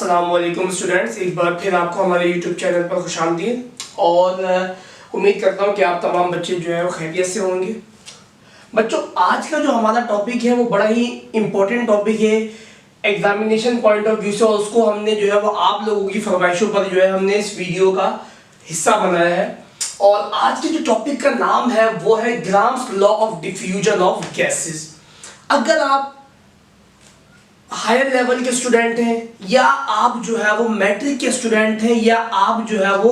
अस्सलाम वालेकुम स्टूडेंट्स, एक बार फिर आपको हमारे यूट्यूब चैनल पर खुशामदीद। और उम्मीद करता हूँ कि आप तमाम बच्चे जो है वो खैरियत से होंगे। बच्चों, आज का जो हमारा टॉपिक है वो बड़ा ही इम्पोर्टेंट टॉपिक है एग्जामिनेशन पॉइंट ऑफ व्यू से, और उसको हमने जो है वो आप लोगों की फरमाइशों पर जो है हमने इस वीडियो का हिस्सा बनाया है। और आज के जो टॉपिक का नाम है वो है grams law of diffusion of gases. अगर आप हायर लेवल के स्टूडेंट हैं, या आप जो है वो मैट्रिक के स्टूडेंट हैं, या आप जो है वो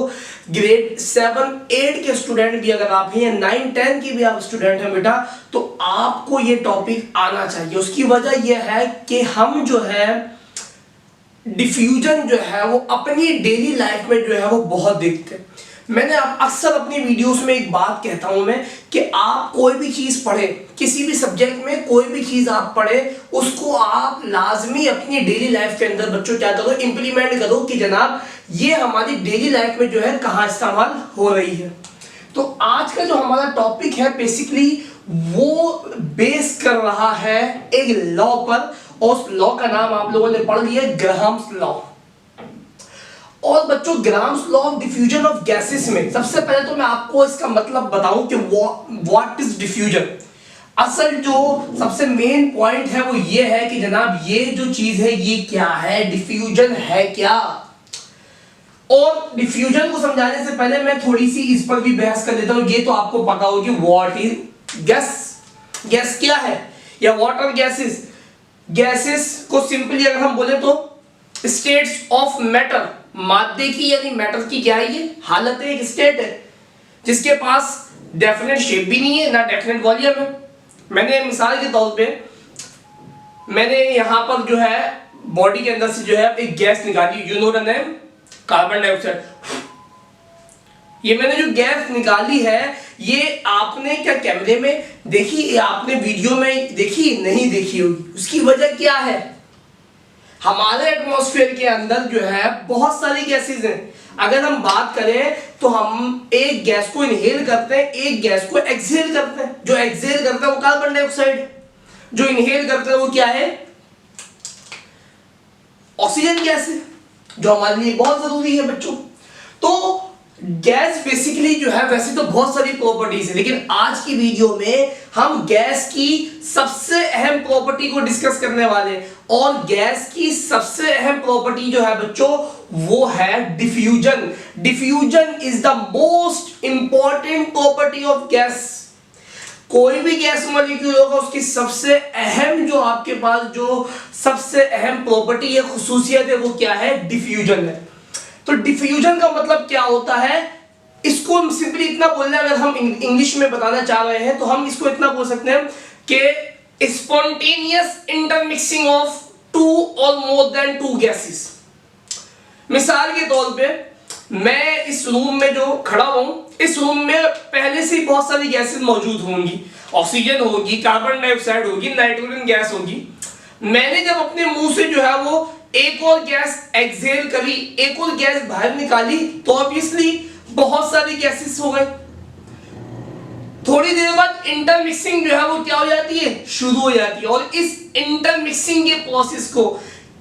ग्रेड 7-8 के स्टूडेंट भी अगर आप हैं, या 9-10 के भी आप स्टूडेंट हैं बेटा, तो आपको ये टॉपिक आना चाहिए। उसकी वजह यह है कि हम जो है डिफ्यूजन जो है वो अपनी डेली लाइफ में जो है वो बहुत देखते हैं। मैंने अक्सर अपनी वीडियोस में एक बात कहता हूं मैं कि आप कोई भी चीज पढ़े, किसी भी सब्जेक्ट में कोई भी चीज आप पढ़े, उसको आप लाजमी अपनी डेली लाइफ के अंदर बच्चों क्या करो, इंप्लीमेंट करो कि जनाब ये हमारी डेली लाइफ में जो है कहाँ इस्तेमाल हो रही है। तो आज का जो हमारा टॉपिक है बेसिकली वो बेस कर रहा है एक लॉ पर, और उस लॉ का नाम आप लोगों ने पढ़ लिया ग्राहम्स लॉ। और बच्चों, grams law of diffusion of gases में सबसे पहले तो मैं आपको इसका मतलब बताऊं कि व्हाट इज डिफ्यूजन। असल जो सबसे मेन पॉइंट है वो ये है कि जनाब ये जो चीज है ये क्या है, डिफ्यूजन है क्या। और डिफ्यूजन को समझाने से पहले मैं थोड़ी सी इस पर भी बहस कर देता हूं। ये तो आपको पता होगी व्हाट इज गैस, गैस क्या है, या व्हाट आर गैसेस। गैसेस को सिंपली अगर हम बोले तो स्टेट्स ऑफ मैटर, मादे की यानी मैटर की क्या है, ये हालत है, एक स्टेट है जिसके पास डेफिनेट शेप भी नहीं है ना डेफिनेट वॉल्यूम है। मैंने मिसाल के तौर पे मैंने यहां पर जो है बॉडी के अंदर से जो है एक गैस निकाली, you know the name carbon dioxide. ये मैंने जो गैस निकाली है ये आपने क्या कैमरे में देखी, आपने वीडियो में देखी, नहीं देखी होगी। उसकी वजह क्या है, हमारे एटमॉस्फेयर के अंदर जो है बहुत सारी गैसेस हैं। अगर हम बात करें तो हम एक गैस को इनहेल करते हैं, एक गैस को एक्सहेल करते हैं। जो एक्सहेल करते हैं वो कार्बन डाइऑक्साइड, जो इनहेल करते हैं वो क्या है, ऑक्सीजन गैस है, जो हमारे लिए बहुत जरूरी है बच्चों। तो गैस बेसिकली जो है वैसे तो बहुत सारी प्रॉपर्टीज है, लेकिन आज की वीडियो में हम गैस की सबसे अहम प्रॉपर्टी को डिस्कस करने वाले हैं। और गैस की सबसे अहम प्रॉपर्टी जो है बच्चों वो है diffusion. Diffusion is the most important property of gas. कोई भी गैस मॉलिक्यूल होगा उसकी सबसे अहम जो आपके पास जो सबसे अहम प्रॉपर्टी है, खुसूसियत है, वो क्या है, डिफ्यूजन है। तो डिफ्यूजन का मतलब क्या होता है, इसको हम सिंपली इतना बोल रहे हैं, अगर हम इंग्लिश में बताना चाह रहे हैं तो हम इसको इतना बोल सकते हैं कि स्पॉन्टेनियस इंटरमिक्सिंग ऑफ टू और मोर देन टू गैसेस। मिसाल के तौर पे मैं इस रूम में जो खड़ा हूं, इस रूम में पहले से ही बहुत सारी गैसेस मौजूद होंगी, ऑक्सीजन होगी, कार्बन डाइऑक्साइड होगी, नाइट्रोजन गैस होगी। मैंने जब अपने मुंह से जो है वो एक और गैस एक्सहेल करी, एक और गैस बाहर निकाली, तो ऑब्वियसली बहुत सारी गैसेस हो गई। थोड़ी देर बाद इंटरमिक्सिंग जो है वो क्या हो जाती है, शुरू हो जाती है। और इस इंटरमिक्सिंग के प्रोसेस को,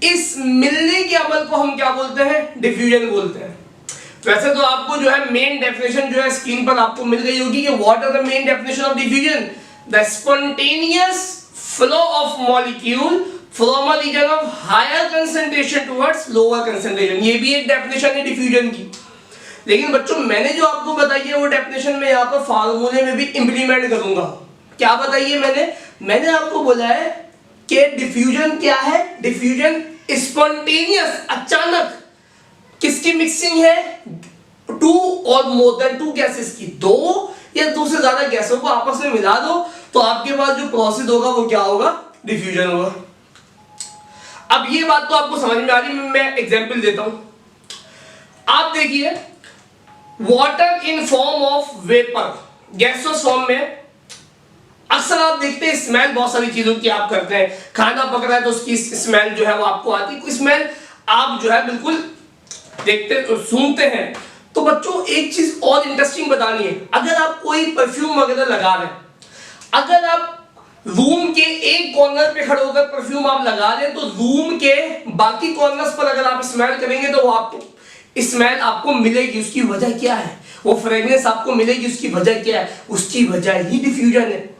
इस मिलने के अमल को हम क्या बोलते हैं, डिफ्यूजन बोलते हैं। वैसे तो आपको जो है मेन डेफिनेशन जो है स्क्रीन पर आपको मिल गई होगी कि what are the main definition of diffusion, the spontaneous flow of molecule from a region of higher concentration towards lower concentration. ये भी एक डेफिनेशन है डिफ्यूजन की। लेकिन बच्चों मैंने जो आपको बताई है वो डेफिनेशन में यहाँ पर फार्मूले में भी इंप्लीमेंट करूंगा। क्या बताइए, मैंने आपको बोला है कि डिफ्यूजन क्या है, डिफ्यूजन स्पॉन्टेनियस, अचानक किसकी मिक्सिंग है, टू और मोर देन टू गैसेस की, दो या दो से ज्यादा गैसों को आपस में मिला दो तो आपके पास जो प्रोसेस होगा वो क्या होगा, डिफ्यूजन होगा। अब ये बात तो आपको समझ में आ रही, मैं एग्जांपल देता हूं। आप देखिए water in form of vapour, gaseous form में अक्सर आप देखते हैं स्मेल बहुत सारी चीजों की आप करते हैं, खाना पक रहा है तो उसकी स्मेल जो है वो आपको आती है, स्मेल आप जो है बिल्कुल देखते सूंघते हैं। तो बच्चों एक चीज और इंटरेस्टिंग बतानी है, अगर आप कोई परफ्यूम वगैरह लगा रहे हैं, अगर आप रूम के एक कॉर्नर पे खड़े होकर परफ्यूम आप लगा दें तो रूम के बाकी कॉर्नर्स पर अगर आप स्मेल करेंगे तो वो आपको स्मेल आपको मिलेगी। उसकी वजह क्या है? वो फ्रेग्रेंस आपको मिलेगी, उसकी वजह क्या है? उसकी वजह ही डिफ्यूजन है।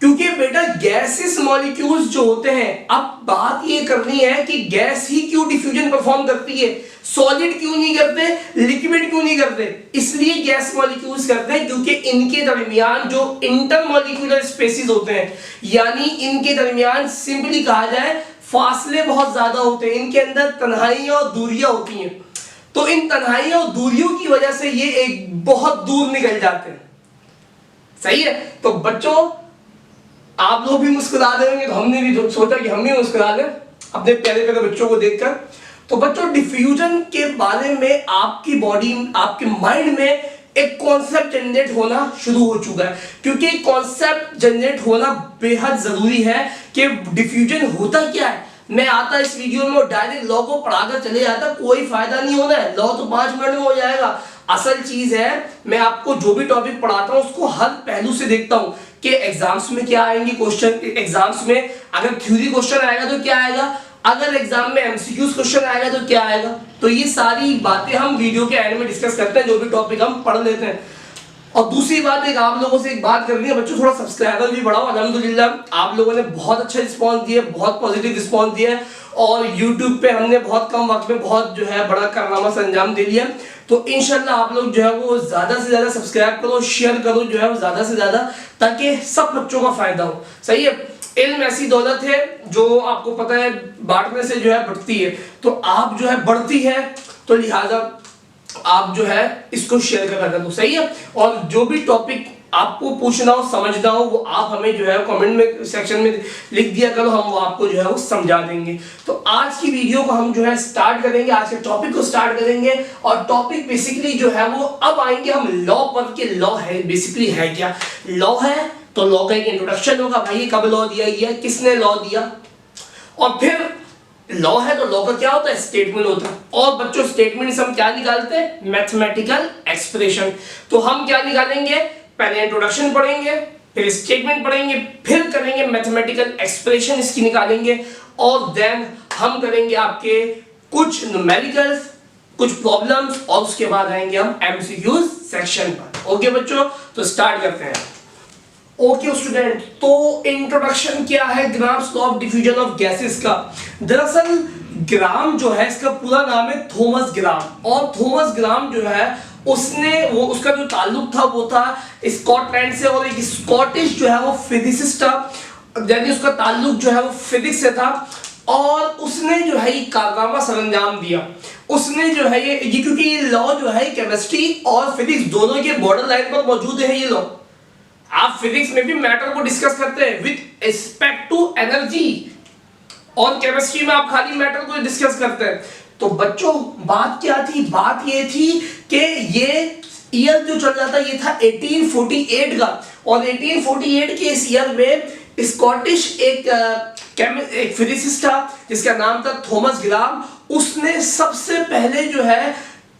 क्योंकि बेटा गैसेस मॉलिक्यूल्स जो होते हैं, अब बात ये करनी है कि गैस ही क्यों डिफ्यूजन परफॉर्म करती है, सॉलिड क्यों नहीं करते, लिक्विड क्यों नहीं करते? इसलिए गैस मॉलिक्यूल्स करते हैं क्योंकि इनके दरमियान जो इंटरमॉलिक्यूलर स्पेसेस होते हैं, यानी इनके दरमियान सिंपली कहा जाए फासले बहुत ज्यादा होते हैं, इनके अंदर तन्हाइयां और दूरियां होती हैं। तो इन तन्हाइयों और दूरियों की वजह से ये एक बहुत दूर निकल जाते हैं। सही है? तो बच्चों आप लोग भी मुस्कुरा रहे होंगे, तो हमने भी सोचा कि हम भी मुस्कुरा लें अपने प्यारे प्यारे बच्चों को देखकर। तो बच्चों डिफ्यूजन के बारे में आपकी बॉडी, आपके माइंड में एक कॉन्सेप्ट जनरेट होना शुरू हो चुका है, क्योंकि कॉन्सेप्ट जनरेट होना बेहद जरूरी है कि डिफ्यूजन होता क्या है। मैं आता इस वीडियो में और डायरेक्ट लॉ को पढ़ाकर चले जाता, कोई फायदा नहीं होना है। लॉ तो 5 मिनट में हो जाएगा। असल चीज है मैं आपको जो भी टॉपिक पढ़ाता हूं उसको हर पहलू से देखता हूं कि एग्जाम्स में क्या आएंगे क्वेश्चन, एग्जाम्स में अगर थ्योरी क्वेश्चन आएगा तो क्या आएगा, अगर एग्जाम में एमसीक्यूज क्वेश्चन आएगा तो क्या आएगा। तो ये सारी बातें हम वीडियो के एंड में डिस्कस करते हैं, जो भी टॉपिक हम पढ़ लेते हैं। और दूसरी बात, एक आप लोगों से एक बात करनी है बच्चों, थोड़ा सब्सक्राइबर भी बढ़ाओ। अल्हम्दुलिल्लाह आप लोगों ने बहुत अच्छा रिस्पांस दिया, बहुत पॉजिटिव रिस्पांस दिया है, और यूट्यूब पे हमने बहुत कम वक्त में बहुत जो है बड़ा कारनामा से अंजाम दे दिया। तो इंशाल्लाह आप लोग जो है वो ज्यादा से ज्यादा सब्सक्राइब करो, शेयर करो जो है वो ज्यादा से ज्यादा, ताकि सब बच्चों का फायदा हो। सही है? इल्म ऐसी दौलत है जो आपको पता है बांटने से जो है बढ़ती है, तो आप जो है बढ़ती है, तो लिहाजा आप जो है इसको शेयर कर दो। सही है? और जो भी टॉपिक आपको पूछना हो, समझना हो, वो आप हमें जो है कमेंट में सेक्शन में लिख दिया करो, हम वो आपको जो है वो समझा देंगे। तो आज की वीडियो को हम जो है स्टार्ट करेंगे, आज के टॉपिक को स्टार्ट करेंगे। और टॉपिक बेसिकली जो है वो अब आएंगे हम लॉ पर, के लॉ है बेसिकली है क्या। लॉ है तो लॉ का एक इंट्रोडक्शन होगा, भाई कब लॉ दिया गया, किसने लॉ दिया, और फिर लॉ है तो लॉ का क्या होता है, स्टेटमेंट होता है। और बच्चों स्टेटमेंट से हम क्या निकालते हैं, मैथमेटिकल एक्सप्रेशन। तो हम क्या निकालेंगे, पहले इंट्रोडक्शन पढ़ेंगे, फिर स्टेटमेंट पढ़ेंगे, फिर करेंगे मैथमेटिकल एक्सप्रेशन इसकी निकालेंगे, और देन हम करेंगे आपके कुछ न्यूमेरिकल्स, कुछ प्रॉब्लम्स, और उसके बाद आएंगे हम एमसीक्यूज सेक्शन पर। ओके बच्चों, तो स्टार्ट करते हैं। ओके स्टूडेंट, तो इंट्रोडक्शन क्या है grams law of diffusion of gases का। दरअसल ग्राम जो है इसका पूरा नाम है थॉमस ग्राम, और थॉमस ग्राम जो है उसका जो ताल्लुक था वो था स्कॉटलैंड से, और एक स्कॉटिश जो है वो फिजिसिस्ट था, यानी उसका ताल्लुक जो है वो फिजिक्स से था। और उसने जो है ये कारनामा सरंजाम दिया। उसने जो है ये क्योंकि ये लॉ जो है केमिस्ट्री और फिजिक्स दोनों के बॉर्डर लाइन पर मौजूद है। ये लॉ आप फिजिक्स में भी मैटर को डिस्कस करते हैं विद रिस्पेक्ट टू एनर्जी, और केमिस्ट्री में आप खाली मैटर को डिस्कस करते हैं। तो बच्चों बात क्या थी, बात ये थी कि ये ईयर जो चल रहा था ये था 1848 का, और 1848 के इस ईयर में स्कॉटिश एक फिजिसिस्ट था जिसका नाम था थॉमस ग्राम। उसने सबसे पहले जो है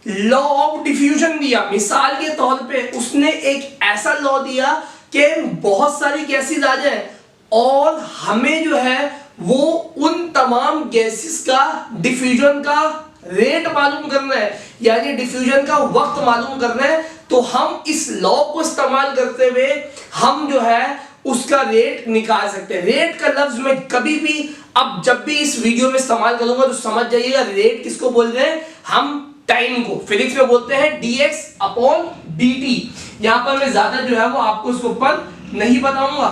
लॉ ऑफ डिफ्यूजन दिया। मिसाल के तौर पे उसने एक ऐसा लॉ दिया कि बहुत सारी गैसेस आ जाए, और हमें जो है वो उन तमाम गैसेस का डिफ्यूजन का रेट मालूम करना है, यानी डिफ्यूजन का वक्त मालूम करना है। तो हम इस लॉ को इस्तेमाल करते हुए हम जो है उसका रेट निकाल सकते हैं। रेट का लफ्ज मैं कभी भी, अब जब भी इस वीडियो में इस्तेमाल करूंगा तो समझ जाइएगा रेट किसको बोल रहे हैं, हम टाइम को फिजिक्स में बोलते हैं dx अपॉन dt। यहां पर मैं ज्यादा जो है वो आपको इसके ऊपर नहीं बताऊंगा।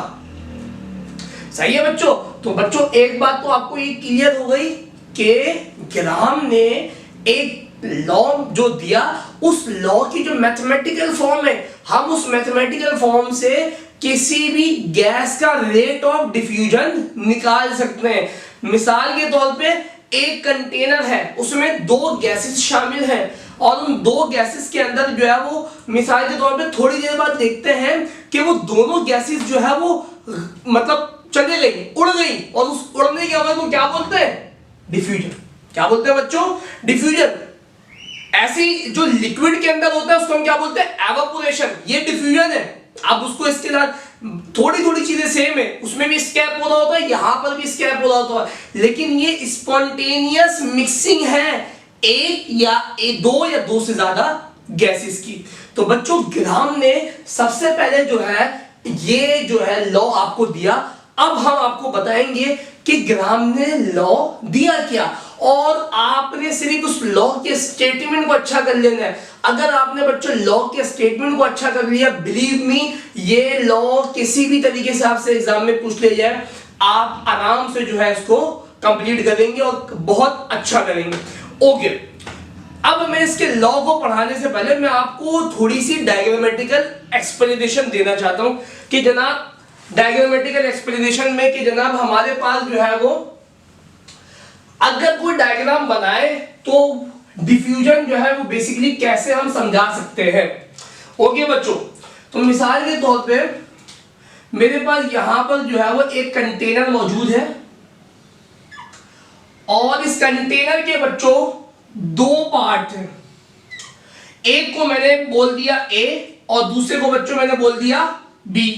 सही है बच्चों? तो बच्चों एक बात तो आपको ये क्लियर हो गई कि ग्राम ने एक लॉ जो दिया, उस लॉ की जो मैथमेटिकल फॉर्म है, हम उस मैथमेटिकल फॉर्म से किसी भी गैस का रेट ऑफ डिफ्यूजन निकाल सकते हैं। मिसाल के तौर पे एक कंटेनर है, उसमें 2 गैसेस शामिल हैं, और उन 2 गैसेस के अंदर जो है वो मिसाल के तौर पे थोड़ी देर बाद देखते हैं कि वो दोनों गैसेस जो है वो मतलब चले गई, उड़ गई, और उस उड़ने के अवधि को क्या बोलते हैं, डिफ्यूजन। क्या बोलते हैं बच्चों, डिफ्यूजन। ऐसी जो लिक्विड के अंदर होता है उसको हम क्या बोलते हैं, एवापोरेशन। ये डिफ्यूजन है। अब उसको इसके साथ थोड़ी थोड़ी चीजें सेम है, उसमें भी स्कैप हो रहा होता है, यहां पर भी स्कैप हो रहा होता है, लेकिन ये स्पॉन्टेनियस मिक्सिंग है एक या दो या दो से ज्यादा गैसेस की। तो बच्चों ग्राम ने सबसे पहले जो है ये जो है लॉ आपको दिया। अब हम आपको बताएंगे कि ग्राम ने लॉ दिया क्या, और आपने सिर्फ उस लॉ के स्टेटमेंट को अच्छा कर लेना है। अगर आपने बच्चों लॉ के स्टेटमेंट को अच्छा कर लिया, बिलीव मी ये लॉ किसी भी तरीके से आपसे एग्जाम में पूछ ले जाए, आप आराम से जो है इसको कंप्लीट करेंगे और बहुत अच्छा करेंगे। ओके, अब मैं इसके लॉ को पढ़ाने से पहले मैं आपको थोड़ी सी डायग्रामेटिकल एक्सप्लेनेशन देना चाहता हूं कि जनाब डायग्रामेटिकल एक्सप्लेनेशन में कि जनाब हमारे पास जो है वो अगर कोई डायग्राम बनाए तो डिफ्यूजन जो है वो बेसिकली कैसे हम समझा सकते हैं। ओके बच्चों, तो मिसाल के तौर पे मेरे पास यहां पर जो है वो एक कंटेनर मौजूद है और इस कंटेनर के बच्चों दो पार्ट हैं, एक को मैंने बोल दिया ए और दूसरे को बच्चों मैंने बोल दिया बी।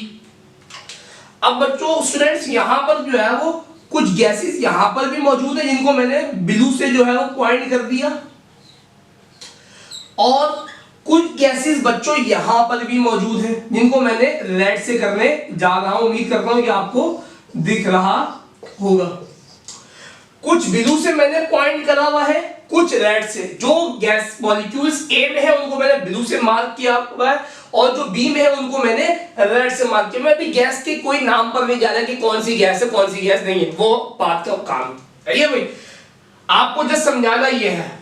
अब बच्चों स्टूडेंट्स यहां पर जो है वो कुछ गैसेस यहां पर भी मौजूद है जिनको मैंने ब्लू से जो है वो पॉइंट कर दिया, और कुछ गैसेस बच्चों यहां पर भी मौजूद हैं जिनको मैंने रेड से करने जा रहा हूं। उम्मीद करता हूं कि आपको दिख रहा होगा। कुछ ब्लू से मैंने पॉइंट करा हुआ है, कुछ रेड से। जो गैस मॉलिक्यूल्स ए में है उनको मैंने ब्लू से मार्क किया हुआ है और जो बी में है उनको मैंने रेड से मार्क किया। मैं अभी गैस के कोई नाम पर नहीं जा रहा कि कौन सी गैस है कौन सी गैस नहीं है, वो बात का काम है भाई, आपको जस्ट समझाना ये है।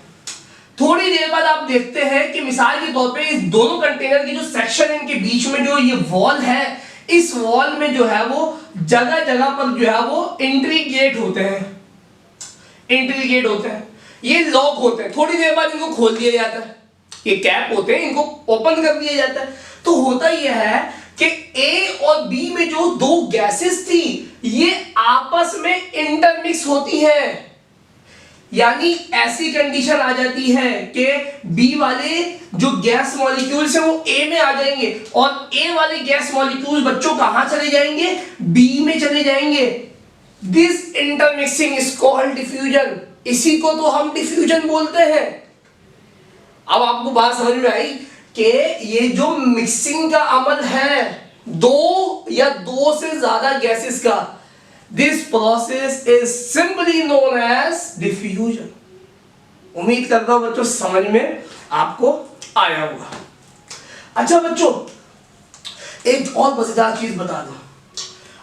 थोड़ी देर बाद आप देखते हैं कि मिसाल के तौर पे इस दोनों कंटेनर की जो सेक्शन है इनके बीच में जो ये वॉल है, इस वॉल में जो है वो जगह जगह पर जो है वो एंट्री गेट होते हैं, एंट्री गेट होते हैं, ये लॉक होते हैं। थोड़ी देर बाद इनको खोल दिया जाता है, ये कैप होते हैं इनको ओपन कर दिया जाता है। तो होता यह है कि ए और बी में जो दो गैसेस थी ये आपस में इंटरमिक्स होती हैं, यानी ऐसी कंडीशन आ जाती है कि बी वाले जो गैस मॉलिक्यूल्स हैं वो ए में आ जाएंगे और ए वाले गैस मॉलिक्यूल बच्चों कहां चले जाएंगे, बी में चले जाएंगे। This intermixing is called diffusion, इसी को तो हम डिफ्यूजन बोलते हैं। अब आपको बात समझ में आई कि ये जो मिक्सिंग का अमल है दो या दो से ज्यादा गैसेस का, this process is simply known as diffusion. उम्मीद करता हूं बच्चों समझ में आपको आया होगा। अच्छा बच्चों, एक और मजेदार चीज बता दो,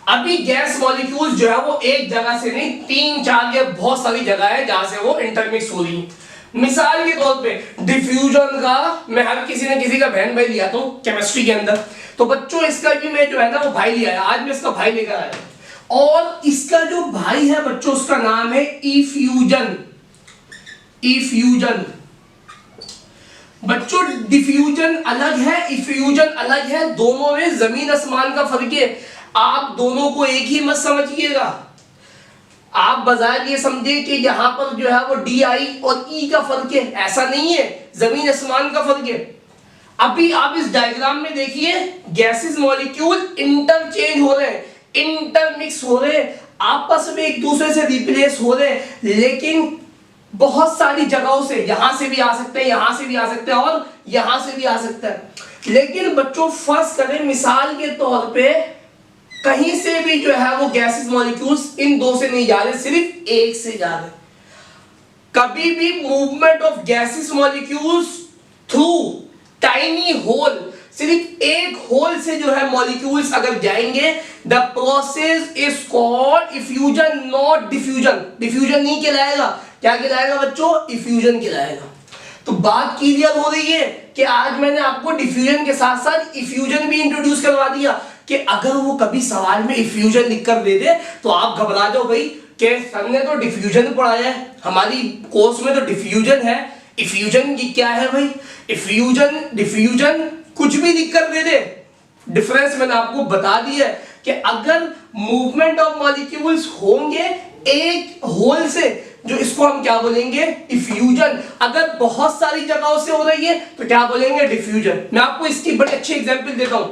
अभी गैस मॉलिक्यूल जो है वो एक जगह से नहीं, तीन चार या बहुत सारी जगह है जहां से वो इंटरमिक्स हो रही है। मिसाल के तौर पे डिफ्यूजन का मैं हर किसी ने किसी का बहन भाई लिया तो केमिस्ट्री के अंदर, तो बच्चों इसका भी मैं जो है ना वो भाई लिया है, आज मैं इसका भाई लेकर आया और इसका जो भाई है बच्चों उसका नाम है इफ्यूजन। इफ्यूजन बच्चों डिफ्यूजन अलग है, इफ्यूजन अलग है, दोनों में जमीन आसमान का फर्क है। आप दोनों को एक ही मत समझिएगा, आप बजाय ये समझे कि यहां पर जो है वो डी आई और ई का फर्क है, ऐसा नहीं है, जमीन आसमान का फर्क है। अभी आप इस डायग्राम में देखिए गैसेस मॉलिक्यूल इंटरचेंज हो रहे हैं, इंटरमिक्स हो रहे हैं, आपस में एक दूसरे से रिप्लेस हो रहे हैं, लेकिन बहुत सारी जगहों से, यहां से भी आ सकते हैं, यहां से भी आ सकते हैं और यहां से भी आ सकता है। लेकिन बच्चों फर्स्ट करें मिसाल के तौर पे कहीं से भी जो है वो गैसेस मॉलिक्यूल्स इन दो से नहीं जा रहे, सिर्फ एक से जा रहे। कभी भी movement of gases molecules through tiny hole, सिर्फ एक होल से जो है मॉलिक्यूल्स अगर जाएंगे, the process is called effusion not diffusion. Diffusion नहीं कहलाएगा, क्या कहलाएगा बच्चों, इफ्यूजन कहलाएगा। तो बात क्लियर हो रही है कि आज मैंने आपको डिफ्यूजन के साथ साथ इफ्यूजन भी इंट्रोड्यूस करवा दिया कि अगर वो कभी सवाल में इफ्यूजन लिखकर दे दे तो आप घबरा जाओ भाई कि सर ने तो डिफ्यूजन पढ़ाया है, हमारी कोर्स में तो डिफ्यूजन है। इफ्यूजन की क्या है भाई, इफ्यूजन डिफ्यूजन कुछ भी लिखकर दे दे, डिफरेंस मैंने आपको बता दिया है कि अगर मूवमेंट ऑफ मॉलिक्यूल्स होंगे एक होल से, जो इसको हम क्या बोलेंगे, इफ्यूजन। अगर बहुत सारी जगहों से हो रही है तो क्या बोलेंगे, डिफ्यूजन। मैं आपको इसकी बड़ी अच्छी एग्जांपल देता हूं।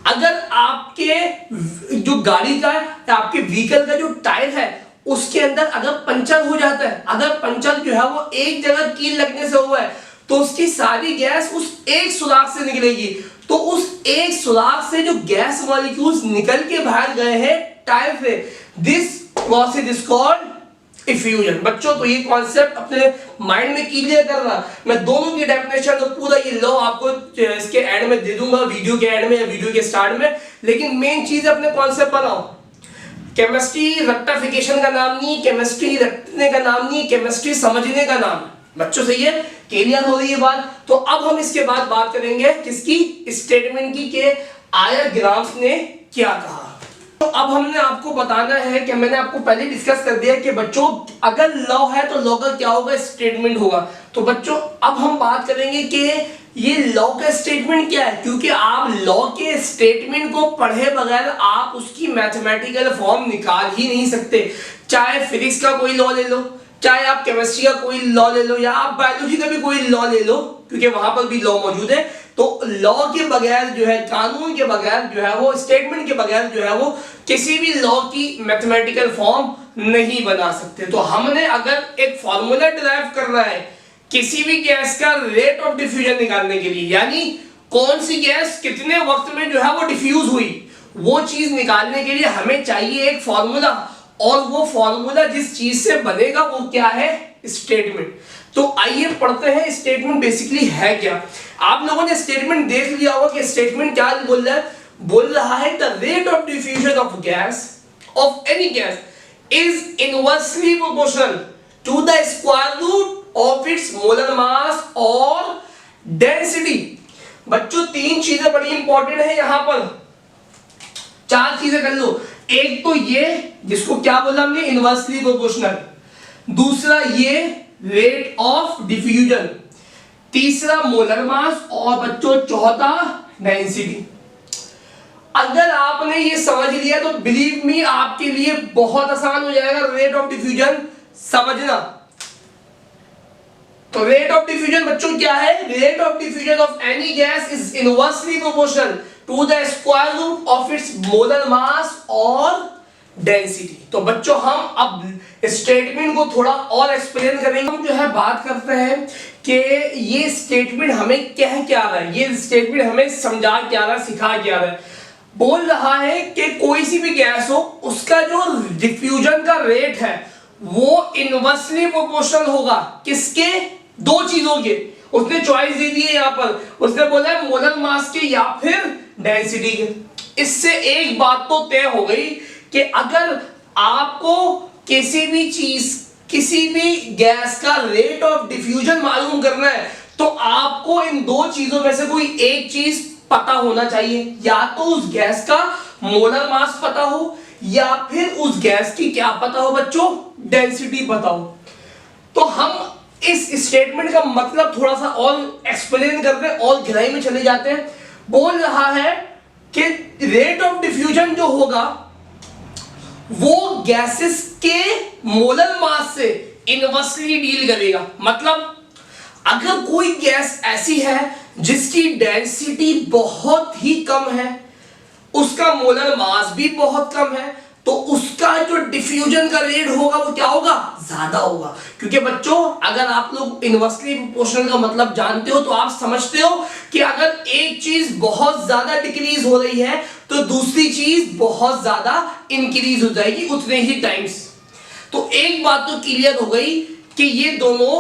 अगर आपके जो गाड़ी का या आपके व्हीकल का जो टायर है उसके अंदर अगर पंचर हो जाता है, अगर पंचर जो है वो एक जगह कील लगने से हुआ है तो उसकी सारी गैस उस एक सुराख से निकलेगी। तो उस एक सुराख से जो गैस मॉलिक्यूल्स निकल के बाहर गए हैं टायर से, this process is called diffusion. बच्चों तो ये कॉन्सेप्ट अपने माइंड में क्लियर करना। मैं दोनों की डेफिनेशन तो पूरा ये लॉ आपको इसके एंड में दे दूंगा, वीडियो के एंड में या वीडियो के स्टार्ट में, लेकिन मेन चीज अपने कॉन्सेप्ट बनाओ। केमिस्ट्री रेक्टिफिकेशन का नाम नहीं, केमिस्ट्री रटने का नाम नहीं, केमिस्ट्री समझने का नाम। बच्चों सही है, क्लियर हो रही है बात। तो अब हम इसके बाद बात करेंगे किसकी, स्टेटमेंट की, के आयर ग्राम्स ने क्या कहा। तो अब हमने आपको बताना है कि मैंने आपको पहले डिस्कस कर दिया कि बच्चों अगर लॉ है तो लॉ का क्या होगा, स्टेटमेंट होगा। तो बच्चों अब हम बात करेंगे कि ये लॉ का स्टेटमेंट क्या है, क्योंकि आप लॉ के स्टेटमेंट को पढ़े बगैर आप उसकी मैथमेटिकल फॉर्म निकाल ही नहीं सकते। चाहे फिजिक्स का कोई लॉ ले लो, चाहे आप केमिस्ट्री का कोई लॉ ले लो, या आप बायोलॉजी का भी कोई लॉ ले लो, क्योंकि वहां पर भी लॉ मौजूद है। तो लॉ के बगैर जो है, कानून के बगैर जो है वो, स्टेटमेंट के बगैर जो है वो किसी भी लॉ की मैथमेटिकल फॉर्म नहीं बना सकते। तो हमने अगर एक फॉर्मूला डिराइव करना है किसी भी गैस का रेट ऑफ डिफ्यूजन निकालने के लिए, यानी कौन सी गैस कितने वक्त में जो है वो डिफ्यूज हुई, वो चीज निकालने के लिए हमें चाहिए एक फॉर्मूला, और वो फॉर्मूला जिस चीज से बनेगा वो क्या है, स्टेटमेंट। तो आइए पढ़ते हैं स्टेटमेंट बेसिकली है क्या। आप लोगों ने स्टेटमेंट देख लिया होगा कि स्टेटमेंट क्या बोल रहा है the rate of diffusion of gas of any gas is inversely proportional to the square root of its molar mass और डेंसिटी। बच्चों तीन चीजें बड़ी इंपॉर्टेंट है यहां पर, चार चीजें कर लो। एक तो ये जिसको क्या बोला हमने, इनवर्सली प्रोपोर्शनल। दूसरा ये रेट ऑफ डिफ्यूजन। तीसरा मोलर मास, और बच्चों चौथा डेंसिटी। अगर आपने ये समझ लिया तो बिलीव मी आपके लिए बहुत आसान हो जाएगा रेट ऑफ डिफ्यूजन समझना। तो रेट ऑफ डिफ्यूजन बच्चों क्या है, rate of diffusion of any gas is inversely proportional to the square root of its molar mass और डेंसिटी। तो बच्चों हम अब स्टेटमेंट को थोड़ा और एक्सप्लेन करेंगे। हम जो है बात करते हैं कि ये स्टेटमेंट हमें कह क्या रहा है, ये स्टेटमेंट हमें समझा क्या रहा है, सिखा क्या रहा है। बोल रहा है कि कोई सी भी गैस हो उसका जो डिफ्यूजन का रेट है वो इनवर्सली प्रोपोर्शनल होगा, किसके, दो चीजों के। उसने चॉइस दे दी है यहां पर, उसने बोला है मोलर मास के या फिर डेंसिटी के। इससे एक बात तो तय हो गई कि अगर आपको किसी भी चीज, किसी भी गैस का रेट ऑफ डिफ्यूजन मालूम करना है तो आपको इन दो चीजों में से कोई एक चीज पता होना चाहिए। या तो उस गैस का मोलर मास पता हो, या फिर उस गैस की क्या पता हो बच्चों, डेंसिटी पता हो। तो हम इस स्टेटमेंट का मतलब थोड़ा सा और एक्सप्लेन करते हैं और गहराई में चले जाते हैं। बोल रहा है कि रेट ऑफ डिफ्यूजन जो होगा वो गैसेस के मोलर मास से इनवर्सली डील करेगा। मतलब अगर कोई गैस ऐसी है जिसकी डेंसिटी बहुत ही कम है, उसका मोलर मास भी बहुत कम है, तो उसका जो डिफ्यूजन का रेट होगा वो क्या होगा, ज्यादा होगा। क्योंकि बच्चों अगर आप लोग इनवर्सली प्रोपोर्शनल का मतलब जानते हो तो आप समझते हो कि अगर एक चीज बहुत ज्यादा डिक्रीज हो रही है तो दूसरी चीज बहुत ज्यादा इंक्रीज हो जाएगी उतने ही टाइम्स। तो एक बात तो क्लियर हो गई कि ये दोनों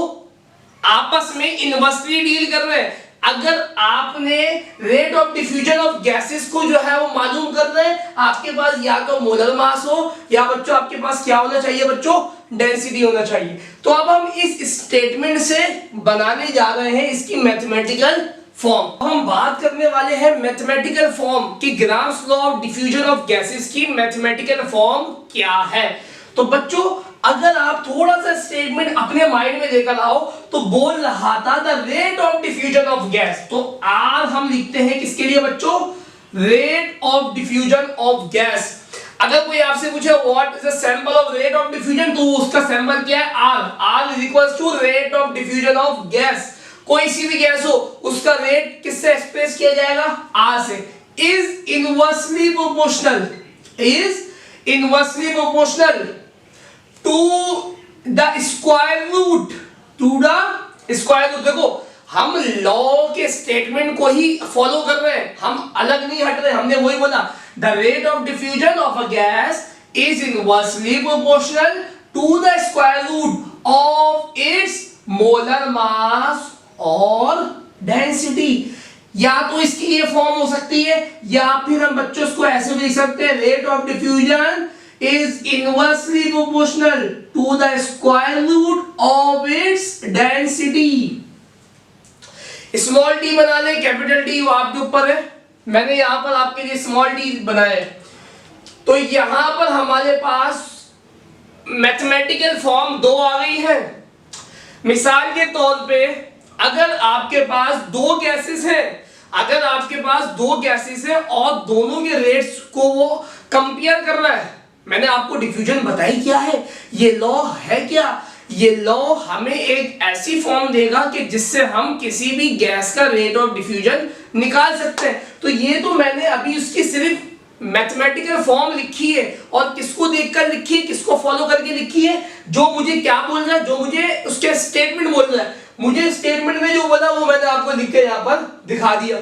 आपस में इनवर्सली डील कर रहे हैं। अगर आपने rate of diffusion of gases को जो है वो मालूम कर रहे हैं, आपके पास या तो मोलर मास हो या बच्चों आपके पास क्या होना चाहिए बच्चों, डेंसिटी होना चाहिए। तो अब हम इस स्टेटमेंट से बनाने जा रहे हैं इसकी मैथमेटिकल फॉर्म। हम बात करने वाले हैं मैथमेटिकल फॉर्म की, grams law of diffusion of gases की मैथमेटिकल फॉर्म क्या है। तो बच्चों अगर आप थोड़ा सा स्टेटमेंट अपने माइंड में लेकर आओ तो बोल रहा था the rate of diffusion of gas. तो आर हम लिखते हैं किसके लिए बच्चों, rate of diffusion of gas. अगर कोई आपसे पूछे what is the symbol of rate of diffusion, तो उसका सिंबल क्या है, R. R is equal to rate of diffusion of gas. कोई सी भी गैस हो उसका रेट किससे एक्सप्रेस किया जाएगा, आर से। is inversely proportional to the square root देखो हम लॉ के स्टेटमेंट को ही फॉलो कर रहे हैं, हम अलग नहीं हट रहे। हमने वही बोला the rate of diffusion of a gas is inversely proportional to the square root of its molar mass और डेंसिटी। या तो इसकी ये फॉर्म हो सकती है, या फिर हम बच्चों इसको ऐसे भी लिख सकते हैं, rate of diffusion is inversely proportional to the square root of its density। Small D बना ले, कैपिटल डी वो आपके ऊपर है, मैंने यहां पर आपके लिए स्मॉल डी बनाया है। तो यहां पर हमारे पास मैथमेटिकल फॉर्म दो आ गई है। मिसाल के तौर पे अगर आपके पास दो गैसेस हैं और दोनों के रेट्स को वो कंपेयर कर रहा है, मैंने आपको डिफ्यूजन बताई क्या है, ये लॉ है क्या, ये लॉ हमें एक ऐसी फॉर्म देगा कि जिससे हम किसी भी गैस का रेट ऑफ डिफ्यूजन निकाल सकते हैं। तो ये तो मैंने अभी उसकी सिर्फ मैथमेटिकल फॉर्म लिखी है, और किसको देखकर लिखी है, किसको फॉलो करके लिखी है, जो मुझे क्या बोल रहा है, जो मुझे उसके स्टेटमेंट बोल रहा है, मुझे स्टेटमेंट में जो बोला वो मैंने आपको लिख के यहाँ पर दिखा दिया।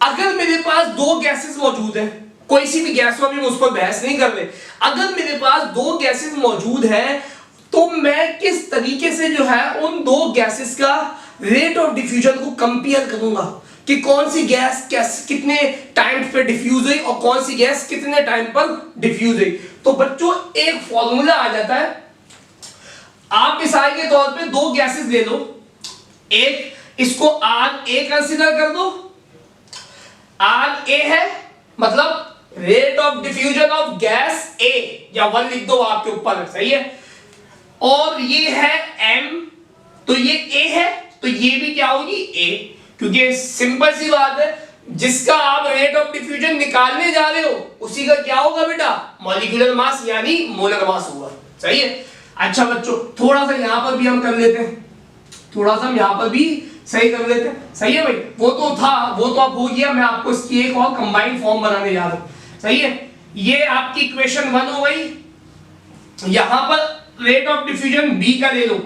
अगर मेरे पास दो गैसेस मौजूद हैं, कोई सी भी गैस में भी उस पर बहस नहीं कर रहे, अगर मेरे पास दो गैसेस मौजूद हैं तो मैं किस तरीके से जो है उन दो गैसेस का रेट ऑफ डिफ्यूजन को कंपेयर करूंगा कि कौन सी गैस कितने टाइम पे डिफ्यूज हुई और कौन सी गैस कितने टाइम पर डिफ्यूज हुई। तो बच्चों एक फॉर्मूला आ जाता है। आप मिसाल के तौर पे दो गैसेस ले लो, एक इसको RA कंसीडर कर दो, RA है मतलब rate of diffusion of gas A, या 1 लिख दो आपके ऊपर, सही है। और ये है M, तो ये A है, तो ये भी क्या होगी A, क्योंकि सिंपल सी बात है, जिसका आप रेट ऑफ डिफ्यूजन निकालने जा रहे हो उसी का क्या होगा बेटा, मॉलिक्यूलर मास यानी मोलर मास होगा, सही है। अच्छा बच्चों थोड़ा सा यहां पर भी हम कर लेते हैं, थोड़ा सा हम यहां पर भी सही कर लेते हैं, सही है भाई। वो तो अब हो गया, मैं आपको इसकी एक और कंबाइंड फॉर्म बनाने जा रहा हूं, सही है। ये आपकी इक्वेशन 1 हो गई। यहां पर रेट ऑफ डिफ्यूजन B का ले लो,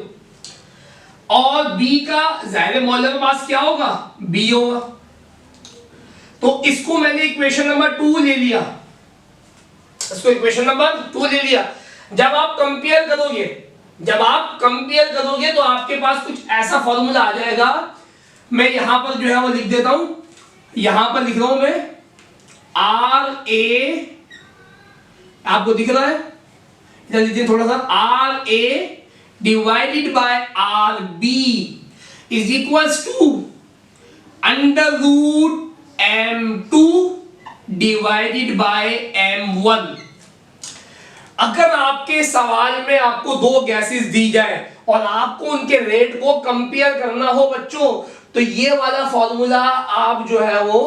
और B का जाहिर मोलर मास क्या होगा, B होगा। तो इसको मैंने इक्वेशन नंबर 2 ले लिया, जब आप कंपेयर करोगे तो आपके पास कुछ ऐसा फॉर्मूला आ जाएगा। मैं यहां पर जो है वो लिख देता हूं, यहां पर लिख रहा हूं मैं RA, आपको दिख रहा है, इधर लीजिए थोड़ा सा, RA divided by RB is equals to under root M2 divided by M1। अगर आपके सवाल में आपको दो गैसेस दी जाए और आपको उनके रेट को कंपेयर करना हो बच्चों, तो ये वाला फॉर्मूला आप जो है वो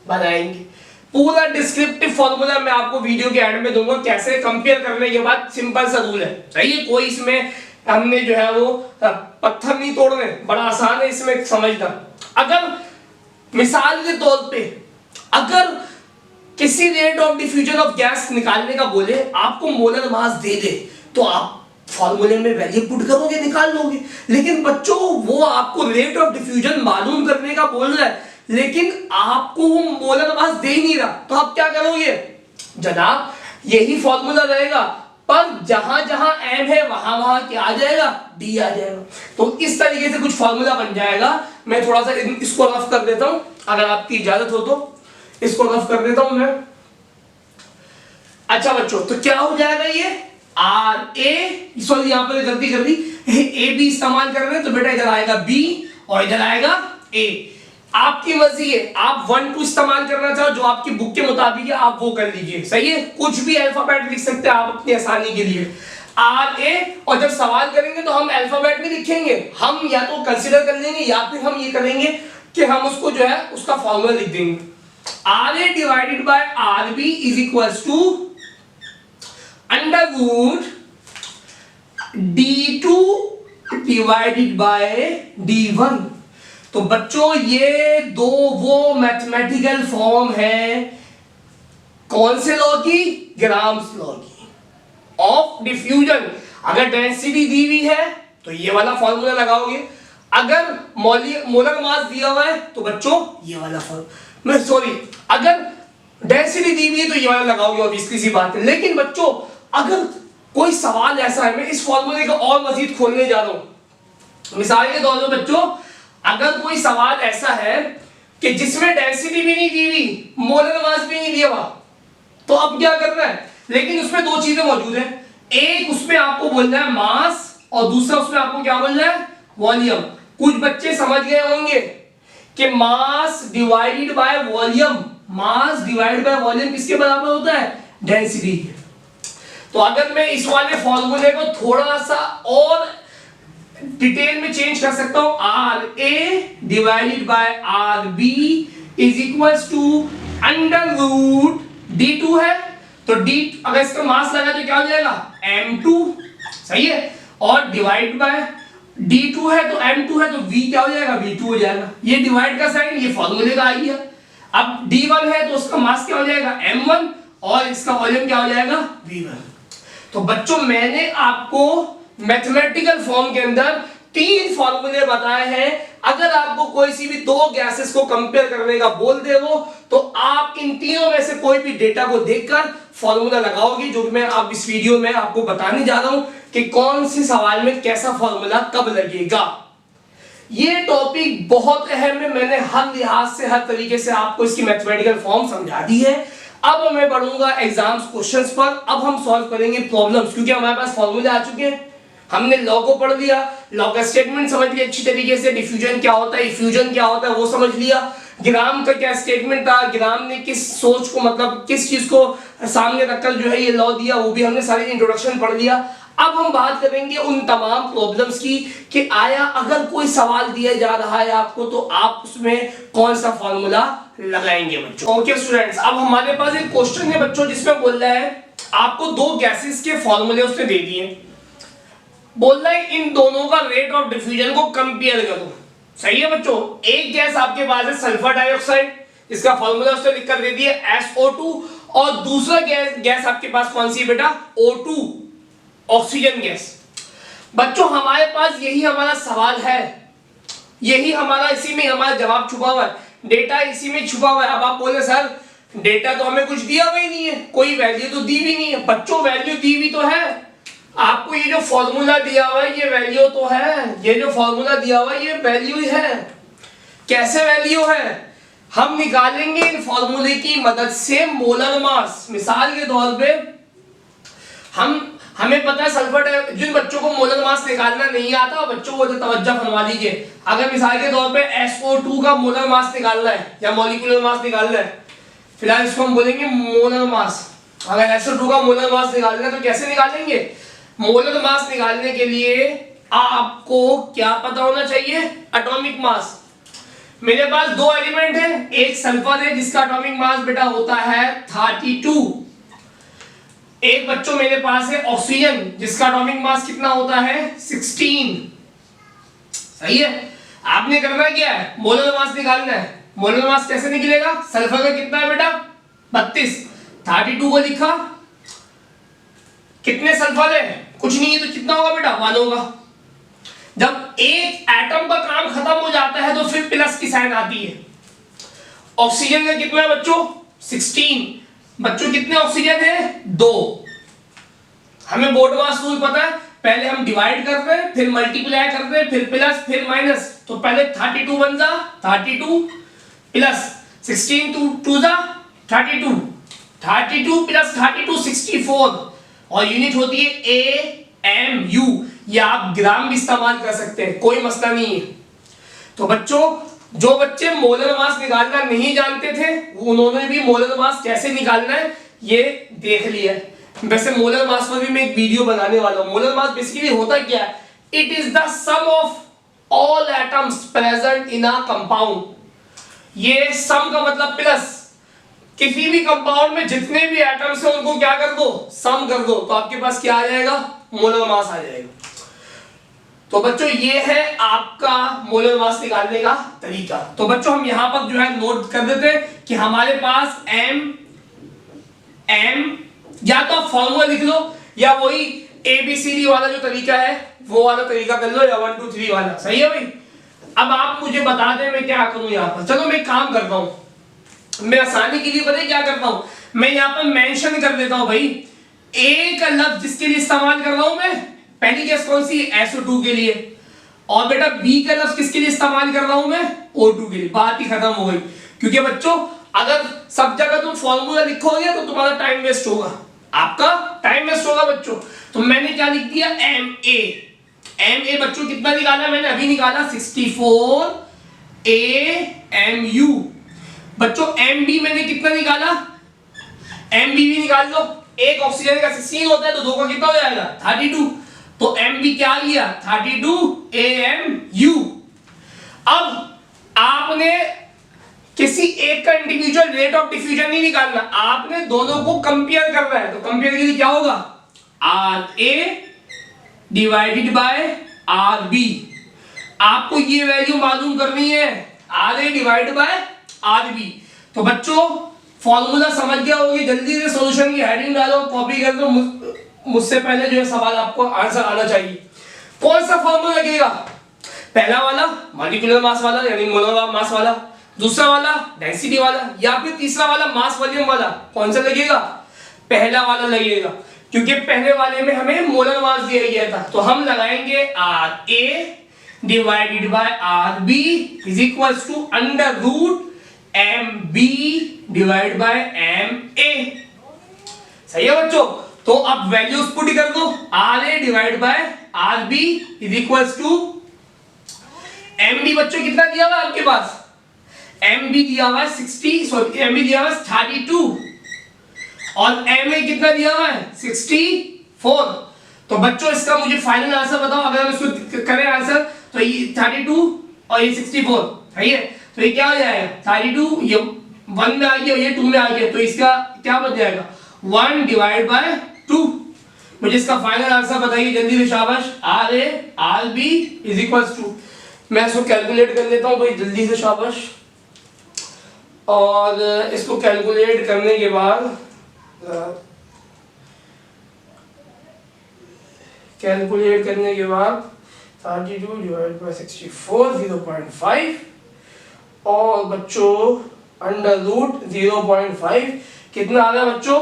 बनाएंगे। पूरा डिस्क्रिप्टिव फॉर्मूला मैं आपको वीडियो के एंड में दूंगा, कैसे कंपेयर करने के बाद, सिंपल सा रूल है, सही है। कोई इसमें हमने जो है वो पत्थर नहीं तोड़ने, बड़ा आसान है इसमें समझना। अगर मिसाल के तौर पे अगर किसी rate of diffusion of gas निकालने का बोले, आपको मोलर मास दे दे, तो आप फॉर्मूले में वैल्यू पुट करोगे, निकाल लोगे। लेकिन बच्चों वो आपको रेट ऑफ डिफ्यूजन मालूम करने का बोल रहा है, लेकिन आपको वो मोलर मास दे ही नहीं रहा, तो आप क्या करोगे जनाब, यही फॉर्मूला रहेगा, पर जहां जहां M है वहां वहां क्या आ जाएगा, D आ जाएगा। तो इस तरीके से कुछ फॉर्मूला बन जाएगा। मैं थोड़ा सा इसको रफ कर देता हूं, अगर आपकी इजाजत हो तो इसको रफ कर देता हूं मैं। अच्छा बच्चों, तो क्या हो जाएगा, ये RA, सॉरी यहां पर गलती कर दी, AB इस्तेमाल कर रहे हैं, तो बेटा इधर आएगा B और इधर आएगा A। आपकी मर्जी है, आप 1 2 इस्तेमाल करना चाहो, जो आपकी बुक के मुताबिक है आप वो कर लीजिए, सही है। कुछ भी अल्फाबेट लिख सकते हैं आप अपनी आसानी के लिए, RA। और जब सवाल करेंगे तो हम अल्फाबेट नहीं लिखेंगे, हम या तो कंसीडर कर लेंगे या फिर हम ये करेंगे कि हम उसको जो है उसका फॉर्मूला लिख देंगे। RA divided by RB is equals to under root D2 divided by D1। तो बच्चों ये दो वो मैथमेटिकल फॉर्म है कौन से लॉ की? ग्राम्स लॉ की ऑफ डिफ्यूजन। अगर डेंसिटी दी हुई है तो ये वाला फॉर्मूला लगाओगे, अगर मोलर मास दिया हुआ है तो बच्चों ये वाला फॉर्मूला, सॉरी, अगर डेंसिटी दी हुई है तो ये वाला लगाओगे, ऑब्वियसली सी बात है। लेकिन बच्चों अगर कोई सवाल ऐसा है, मैं इस फॉर्मूले को और मजीद खोलने जा रहा हूं। मिसाल के तौर पर बच्चों अगर कोई सवाल ऐसा है कि जिसमें डेंसिटी भी नहीं दी हुई, मोलर मास भी नहीं दिया हुआ, तो अब क्या करना है? लेकिन उसमें दो चीजें मौजूद हैं, एक उसमें आपको बोलना है मास और दूसरा उसमें आपको क्या बोलना है? वॉल्यूम। कुछ बच्चे समझ गए होंगे कि mass divided by volume, mass divided by volume किसके बराबर होता है? डेंसिटी। तो अगर मैं इस वाले फॉर्मूले को थोड़ा सा और डिटेल में चेंज कर सकता हूं, R A divided by R B is equals to under root D two है, तो डी अगर इसका मास लगा तो क्या हो जाएगा? m2, सही है, और डिवाइड बाय d2 है तो m2 है तो v क्या हो जाएगा? v2 हो जाएगा। ये डिवाइड का साइन ये फॉर्मूले का आई है। अब d1 है तो उसका मास क्या हो जाएगा? m1 और इसका वॉल्यूम क्या हो जाएगा? v1। तो बच्चों मैंने आपको मैथमेटिकल फॉर्म के अंदर तीन फॉर्मूले बताए हैं। अगर आपको कोई सी भी दो गैसेस को कंपेयर करने का बोल दे वो, तो आप इन तीनों में से कोई भी डेटा को देखकर फॉर्मूला लगाओगे, जो मैं आप इस वीडियो में आपको बताने जा रहा हूं कि कौन से सवाल में कैसा फॉर्मूला कब लगेगा। ये टॉपिक बहुत अहम है, मैंने हर लिहाज से हर तरीके से आपको इसकी मैथमेटिकल फॉर्म समझा दी है। अब मैं बढ़ूंगा एग्जाम्स क्वेश्चंस पर। अब हम सॉल्व करेंगे प्रॉब्लम्स, क्योंकि हमारे पास फॉर्मूले आ चुके हैं, हमने लॉ को पढ़ लिया, लॉ का स्टेटमेंट समझ लिया अच्छी तरीके से, डिफ्यूजन क्या होता है, इफ्यूजन क्या होता है वो समझ लिया, ग्राम का क्या स्टेटमेंट था, ग्राम ने किस सोच को मतलब किस चीज को सामने रखकर जो है ये लॉ दिया, वो भी हमने सारी इंट्रोडक्शन पढ़ लिया। अब हम बात करेंगे उन तमाम प्रॉब्लम्स की कि आया अगर कोई सवाल दिया जा रहा है आपको तो आप उसमें कौन सा फॉर्मूला लगाएंगे बच्चों। ओके स्टूडेंट्स, अब हमारे पास एक क्वेश्चन है बच्चों जिसमें बोल रहा है आपको दो गैसेस के फॉर्मूले उसने दे दिए, बोल रहा है इन दोनों का रेट ऑफ डिफ्यूजन को कंपेयर करो। सही है बच्चों, एक गैस आपके पास है सल्फर डाइऑक्साइड, इसका फॉर्मूला उसने लिखकर दे दिया SO2, और दूसरा गैस आपके पास कौन सी है बेटा? O2, oxygen gas. बच्चों हमारे पास यही हमारा सवाल है, यही हमारा, इसी में हमारा जवाब छुपा हुआ है, डेटा इसी में छुपा हुआ है। अब आप बोले सर डेटा तो हमें कुछ दिया हुआ ही नहीं है, कोई वैल्यू तो दी हुई नहीं है। बच्चों वैल्यू दी हुई तो है, आपको ये जो फॉर्मूला दिया हुआ है ये वैल्यू तो है, ये जो फॉर्मूला दिया हुआ है ये वैल्यू ही है। कैसे वैल्यू है? हम निकालेंगे इन फॉर्मूले की मदद से मोलर मास। मिसाल के तौर पे हमें पता है सल्फर, जिन बच्चों को मोलर मास निकालना नहीं आता बच्चों वो तवज्जो फरमा लीजिए, अगर मिसाल के तौर पे SO2 का मोलर मास निकालना है या मॉलिक्यूलर मास निकालना है, फिलहाल इसको हम बोलेंगे मोलर मास। अगर SO2 का मोलर मास निकालना है तो कैसे निकालेंगे? मोलर मास निकालने के लिए आपको क्या पता होना चाहिए? Atomic mass. मेरे पास दो एलिमेंट है, एक सल्फर है जिसका एटॉमिक मास बेटा होता है 32, एक बच्चों मेरे पास है ऑक्सीजन जिसका एटॉमिक मास कितना होता है? 16। सही है, आपने करना क्या है? मोलर मास निकालना है। मोलर मास कैसे निकलेगा? सल्फर का कितना है बेटा? 32, 32 को लिखा, कितने सल्फर है? कुछ नहीं है तो कितना होगा बेटा? 1 होगा। जब एक एटम का काम खत्म हो जाता है तो फिर प्लस की साइन आती है। ऑक्सीजन का कितना है बच्चों? 16। बच्चों कितने ऑक्सीजन है? 2। हमें बोर्ड मास रूल पता है, पहले हम डिवाइड करते हैं फिर मल्टीप्लाई करते हैं फिर प्लस फिर माइनस, तो पहले 32 बन जा 32 प्लस 16 2 जा 32, 32 प्लस 32 64, और यूनिट होती है AMU, या आप ग्राम भी इस्तेमाल कर सकते हैं, कोई मसला नहीं है। तो बच्चों जो बच्चे मोलर मास निकालना नहीं जानते थे उन्होंने भी मोलर मास कैसे निकालना है ये देख लिया है। वैसे मोलर मास पर भी मैं एक वीडियो बनाने वाला हूं। मोलर मास बेसिकली होता क्या है? It is the sum of all atoms present in a compound. ये सम का मतलब प्लस, किसी भी कंपाउंड में जितने भी एटम्स हैं उनको क्या कर दो? सम कर दो, तो आपके पास क्या आ जाएगा? मोलर मास आ जाएगा। तो बच्चों ये है आपका मोलर मास निकालने का तरीका। तो बच्चों हम यहां पर जो है नोट कर देते हैं कि हमारे पास एम या तो आप फॉर्मूला लिख लो या वही ABCD वाला जो तरीका है वो वाला तरीका कर लो, या 1 2 3 वाला। सही है भाई। अब आप मुझे बता दें मैं क्या करूं यहां पर। चलो मैं काम करता हूं, मैं आसानी के लिए पता है क्या करता हूं, मैं यहां पर मेंशन कर देता हूं भाई एक लफ्ज जिसके लिए इस्तेमाल कर रहा हूं मैं, पहली केस कौन सी है, SO2 के लिए, और बेटा बी का लफ्ज किसके लिए इस्तेमाल कर रहा हूं मैं, O2 के लिए। बात ही खत्म हो गई। क्योंकि बच्चों अगर सब जगह तुम फॉर्मूला लिखोगे तो तुम्हारा टाइम वेस्ट होगा, आपका टाइम वेस्ट होगा बच्चों। तो मैंने क्या लिख दिया, MA बच्चों कितना निकाला मैंने अभी निकाला 64 AMU। बच्चों MB मैंने कितना निकाला, MB भी निकाल लो, एक ऑक्सीजन का 16 होता है तो दो का कितना हो जाएगा 32। तो MB क्या आ गया 32 AMU। अब आपने किसी एक का इंडिविजुअल रेट ऑफ डिफ्यूजन नहीं निकालना, आपने दोनों को कंपेयर करना है। तो कंपेयर के लिए क्या होगा, RA डिवाइडेड बाय RB। आपको ये वैल्यू मालूम करनी है, RA डिवाइड बाय RB। तो बच्चों फॉर्मूला समझ गया होगी, जल्दी से सॉल्यूशन की हेडिंग डालो, कॉपी कर दो, मुझसे पहले जो है सवाल आपको आंसर आना चाहिए। कौन सा फॉर्मूला लगेगा, पहला वाला मॉलिक्यूलर मास वाला यानी मोलर मास वाला, दूसरा वाला डेंसिटी वाला, या फिर तीसरा वाला मास वॉल्यूम वाला, कौन सा लगेगा, पहला वाला लगेगा। क्योंकि पहले वाले में हमें मोलर मास दिया गया था, तो हम लगाएंगे RA divided by RB is equals to under root MB divide by MA। सही है बच्चों। तो अब वैल्यूज पुट कर दो, RA divide by RB is equals to MB बच्चों कितना दिया हुआ आपके पास, MB दिया हुआ है MB दिया हुआ है 32 और MA कितना दिया हुआ है 64। तो बच्चों इसका मुझे फाइनल आंसर बताओ, अगर हम इसको करें आंसर तो ये 32 और ये 64 सही है। तो ये क्या हो जाएगा 32, ये 1 में आ गया, ये 2 में आ गया, तो इसका क्या बन जाएगा 1 डिवाइड बाय 2। मुझे इसका फाइनल आंसर बताइए जल्दी से, शाबाश। RA RB is equals to, मैं इसको कैलकुलेट कर लेता हूं भाई जल्दी से, शाबाश। और इसको कैलकुलेट करने के बाद कैलकुलेट करने के बाद 32 डिवाइड बाय 64 0.5 और बच्चों अंडर रूट 0.5 कितना आ रहा है बच्चों,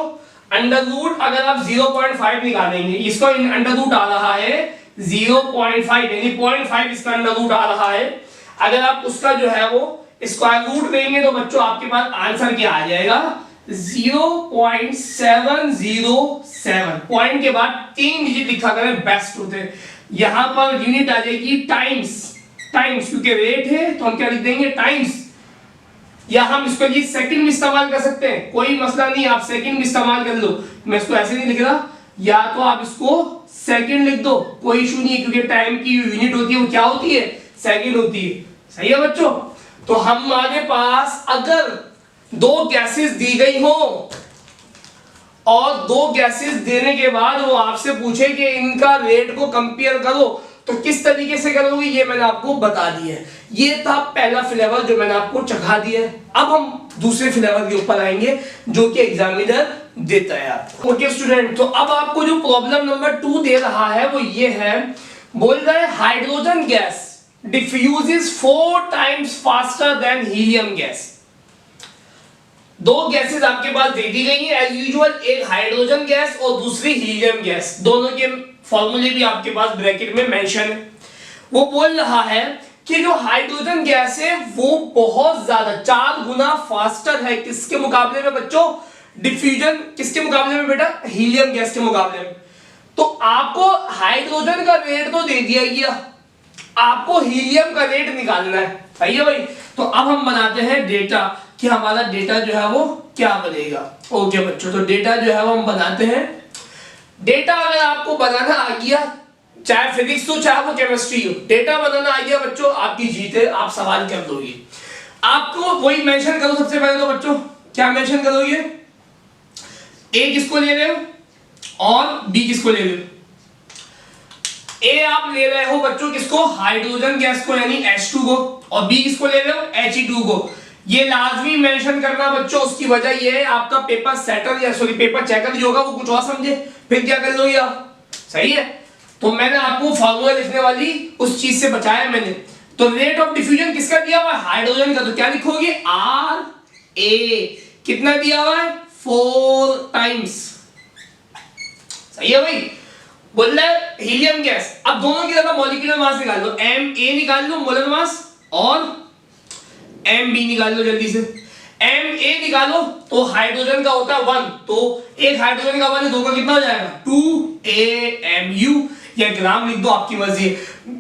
अंडर रूट अगर आप 0.5 निकालेंगे, इसको अंडर रूट आ रहा है 0.5 यानी 0.5 इसका अंडर रूट आ रहा है। अगर आप उसका जो है वो स्क्वायर रूट लेंगे तो बच्चों आपके पास आंसर क्या आ जाएगा 0.707। पॉइंट के बाद 3 डिजिट लिखा करें, बेस्ट होते हैं। यहां पर यूनिट आ जाएगी टाइम्स, क्योंकि रेट है तो हम क्या लिख देंगे टाइम्स, या हम इसको लिए सेकंड में इस्तेमाल कर सकते हैं, कोई मसला नहीं, आप सेकंड में इस्तेमाल कर लो। मैं इसको ऐसे नहीं लिख रहा, या तो आप इसको सेकंड लिख दो, कोई इशू नहीं है, क्योंकि टाइम की यूनिट होती है वो क्या होती है सेकंड होती है। सही है बच्चों। तो हमारे पास अगर 2 गैसेस दी गई हो और 2 गैसेस देने के बाद वो आपसे पूछे कि इनका रेट को कंपेयर करो, तो किस तरीके से करोगे ये मैंने आपको बता दिया है। ये था पहला फ्लेवर जो मैंने आपको चखा दिया है। अब हम दूसरे फ्लेवर के ऊपर आएंगे जो कि एग्जामिनर देता है आपको। ओके स्टूडेंट, तो अब आपको जो प्रॉब्लम नंबर 2 दे रहा है वो ये है, बोल रहा है hydrogen gas diffuses 4 times faster than helium gas। 2 gases आपके पास दे दी गई हैं एज यूजुअल, एक हाइड्रोजन गैस और दूसरी हीलियम गैस, दोनों के फॉर्मूले भी आपके पास ब्रैकेट में मेंशन है। वो बोल रहा है कि जो हाइड्रोजन गैस है वो बहुत ज्यादा 4 गुना फास्टर है किसके मुकाबले में बच्चों, डिफ्यूजन किसके मुकाबले में बेटा, हीलियम गैस के मुकाबले में। तो आपको हाइड्रोजन का रेट तो दे दिया गया, आपको हीलियम का रेट निकालना है। सही है भाई। तो अब हम बनाते हैं डेटा कि हमारा डेटा जो है वो क्या बनेगा। ओके बच्चों, तो डेटा जो है वो हम बनाते हैं। डेटा अगर आपको बनाना आ गया, चाहे फिजिक्स हो चाहे वो केमिस्ट्री हो, डेटा बनाना आ गया बच्चों आपकी जीत है, आप सवाल कर दोगे। आपको वही मेंशन करो सबसे पहले तो बच्चों, क्या मेंशन करोगे, ए किसको ले रहे हो और बी किसको ले रहे हो। ए आप ले रहे हो बच्चों किसको, हाइड्रोजन गैस को यानी H2 को, और बी किसको ले रहे हो, He2 को। ये लाजमी मेंशन करना बच्चों, उसकी वजह ये है आपका पेपर सेटर या सॉरी पेपर चेकर जो होगा वो कुछ और समझे, फिर क्या कर लोगे आप, सही है। तो मैंने आपको फार्मूला लिखने वाली उस चीज से बचाया मैंने। तो रेट ऑफ डिफ्यूजन किसका दिया हुआ है, हाइड्रोजन का, तो क्या लिखोगे, RA कितना दिया हुआ है, 4 टाइम्स, सही है भाई। बोल रहा है हीलियम गैस, अब दोनों की जगह मॉलिक्यूलर मास निकाल लो, Ma निकाल लो मोलर मास, और Mb निकाल लो जल्दी से। Ma निकालो तो हाइड्रोजन का होता है 1, तो एक हाइड्रोजन का 1 है, 2 का कितना हो जाएगा 2AMU, या ग्राम लिख दो आपकी मर्जी है।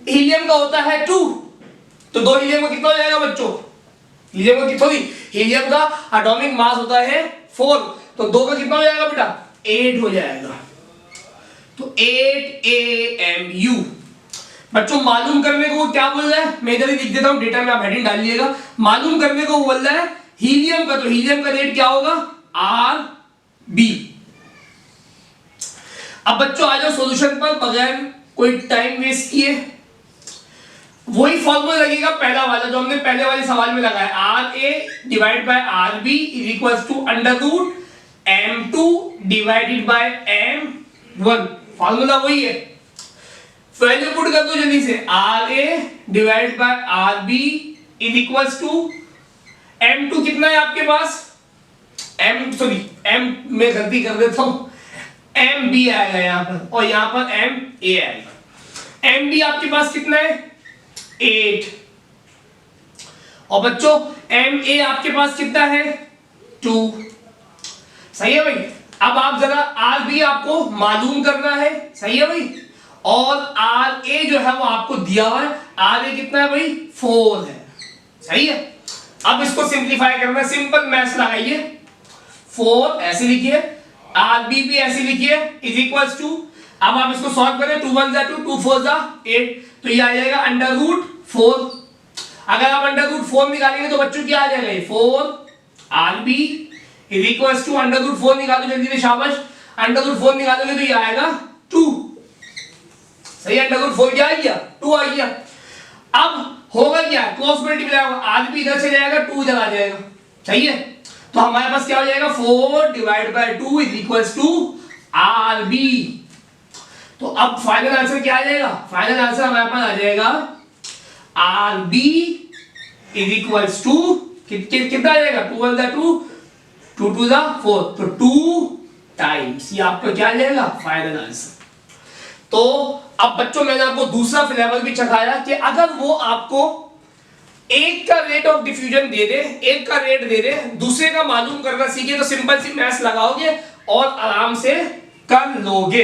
हीलियम का होता है 2, तो 2 हीलियम का कितना हो जाएगा बच्चों, हीलियम का कितना, हीलियम का एटॉमिक मास होता है 4, तो 2 का कितना हो जाएगा बेटा 8 हो जाएगा, तो 8AMU। बच्चों मालूम करने को वो क्या बोल रहा है, मैं इधर ही लिख देता हूं, डेटा में आप हेडिंग डाल लीजिएगा। मालूम करने को वो बोल रहा है हीलियम का, तो हीलियम का रेट क्या होगा, RB। अब बच्चों आ जाओ सॉल्यूशन पर बगैर कोई टाइम वेस्ट किए, वही फॉर्मूला लगेगा पहला वाला जो हमने पहले वाले सवाल में लगाया, RA divide by RB is equals to under root M2 divided by M1, formula वही है। वैल्यू पुट कर दो जल्दी से, RA divide by RB is equals to M2 कितना है आपके पास, M में गलती कर देता हूं, MB आएगा यहां पर, और यहां पर MA आएगा। MB आपके पास कितना है 8, और बच्चों MA आपके पास कितना है 2, सही है भाई। अब आप जरा RB आपको मालूम करना है, सही है भाई, और RA जो है वो आपको दिया हुआ है, RA कितना है भाई 4 है, सही है। अब इसको सिंपलीफाई करना है, सिंपल मैथ्स लगाइए, 4 ऐसे लिखिए, RB भी ऐसे लिखिए इज इक्वल्स टू, अब आप इसको सॉल्व करें, 2 1 2 2 4 8, तो ये आ जाएगा अंडर रूट 4। अगर आप अंडर रूट 4 निकालेंगे तो बच्चों क्या आ जाएगा, 4 RB is equals to under root 4 निकालो जल्दी से, शाबाश, अंडर रूट 4 निकालोगे तो ये आएगा 2, सही है, अंडर रूट 4 क्या आ गया 2 आ गया। अब होगा क्या, क्रॉस मल्टीप्लाई होगा, RB इधर से जाएगा 2 इधर आ जाएगा, सही है, तो हमारे पास क्या हो जाएगा 4 divide by 2 is equals to RB। तो अब फाइनल आंसर क्या आ जाएगा, फाइनल आंसर हमारे पास आ जाएगा RB इज इक्वल्स टू कितना आ जाएगा, 2 1 2 2 2 4, तो 2 टाइम्स, ये आपका क्या आ जाएगा फाइनल आंसर। तो अब बच्चों मैंने आपको दूसरा फ्लेवर भी चखाया कि अगर वो आपको एक का रेट ऑफ डिफ्यूजन दे दे, एक का रेट दे दे, दूसरे का मालूम करना सीखे, तो सिंपल सी मैथ्स लगाओगे और आराम से कर लोगे,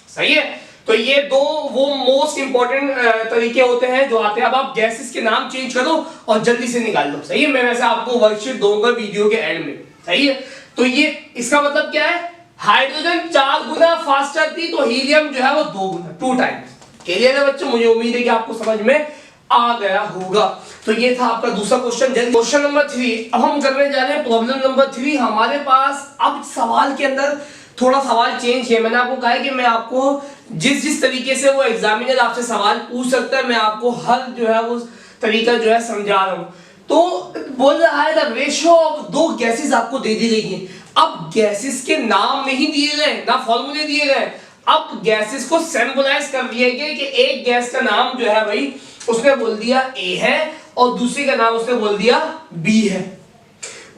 सही है। तो ये दो वो मोस्ट इंपॉर्टेंट तरीके होते हैं जो आते हैं। अब आप गैसेस के नाम चेंज करो और जल्दी से निकाल लो, सही है। मैं वैसे आपको वर्कशीट दूंगा वीडियो के एंड में, सही है। तो ये इसका मतलब क्या है, हाइड्रोजन 4 गुना फास्टर थी तो हीलियम जो है वो 2 गुना, 2 टाइम्स। क्लियर है बच्चों, मुझे उम्मीद है कि आपको समझ में आ गया होगा। तो ये था आपका दूसरा क्वेश्चन। क्वेश्चन नंबर 3 अब हम करने जा रहे हैं। प्रॉब्लम नंबर 3 हमारे पास अब सवाल के अंदर थोड़ा सवाल चेंज है। मैंने आपको कहा है कि मैं आपको जिस तरीके से वो एग्जामिनर आपसे सवाल पूछ सकता है, मैं आपको हर जो है वो तरीका जो है समझा रहा हूं। तो बोल रहा है द रेशियो ऑफ 2 गैसेस आपको दे दी गई है। अब गैसेस के नाम नहीं दिए गए, ना फॉर्मूले दिए गए, अब गैसेस को सिंबलाइज कर दिया गया कि एक गैस का नाम जो है भाई उसने बोल दिया A है और दूसरी का नाम उसने बोल दिया B है।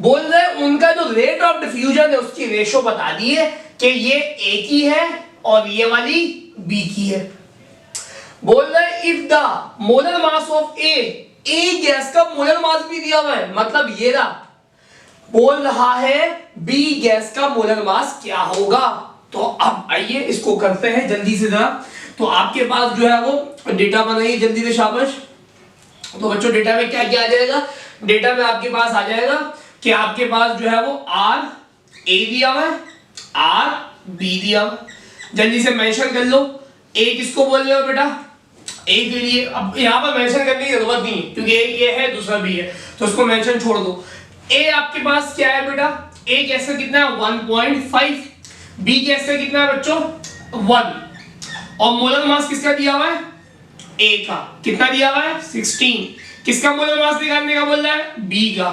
बोल रहे उनका जो रेट ऑफ डिफ्यूजन है उसकी रेशियो बता दी है कि ये A की है और ये वाली B की है। बोल रहे if the molar mass of A gas का मोलर मास भी दिया हुआ है, मतलब ये रहा। बोल रहा है B गैस का मोलर मास क्या होगा। तो अब आइए इसको करते हैं जल्दी से जरा। तो आपके पास जो है वो डेटा बनाइए जल्दी से, शाबाश। तो बच्चों डेटा में क्या क्या आ जाएगा, डेटा में आपके पास आ जाएगा कि आपके पास जो है वो RA दिया हुआ है, RB दिया हुआ है। जल्दी से मेंशन कर लो। A किसको बोल रहे हो बेटा, A के लिए अब यहां पर मेंशन करने की जरूरत नहीं है क्योंकि एक ये है दूसरा B है, तो उसको मेंशन छोड़ दो। A आपके पास क्या है बेटा, A गैस का कितना है 1.5, B गैस का कितना है बच्चों 1, और मोलर मास किसका दिया हुआ है, ए का, कितना दिया हुआ है 16, किसका मोलर मास निकालने का बोल रहा है, बी का।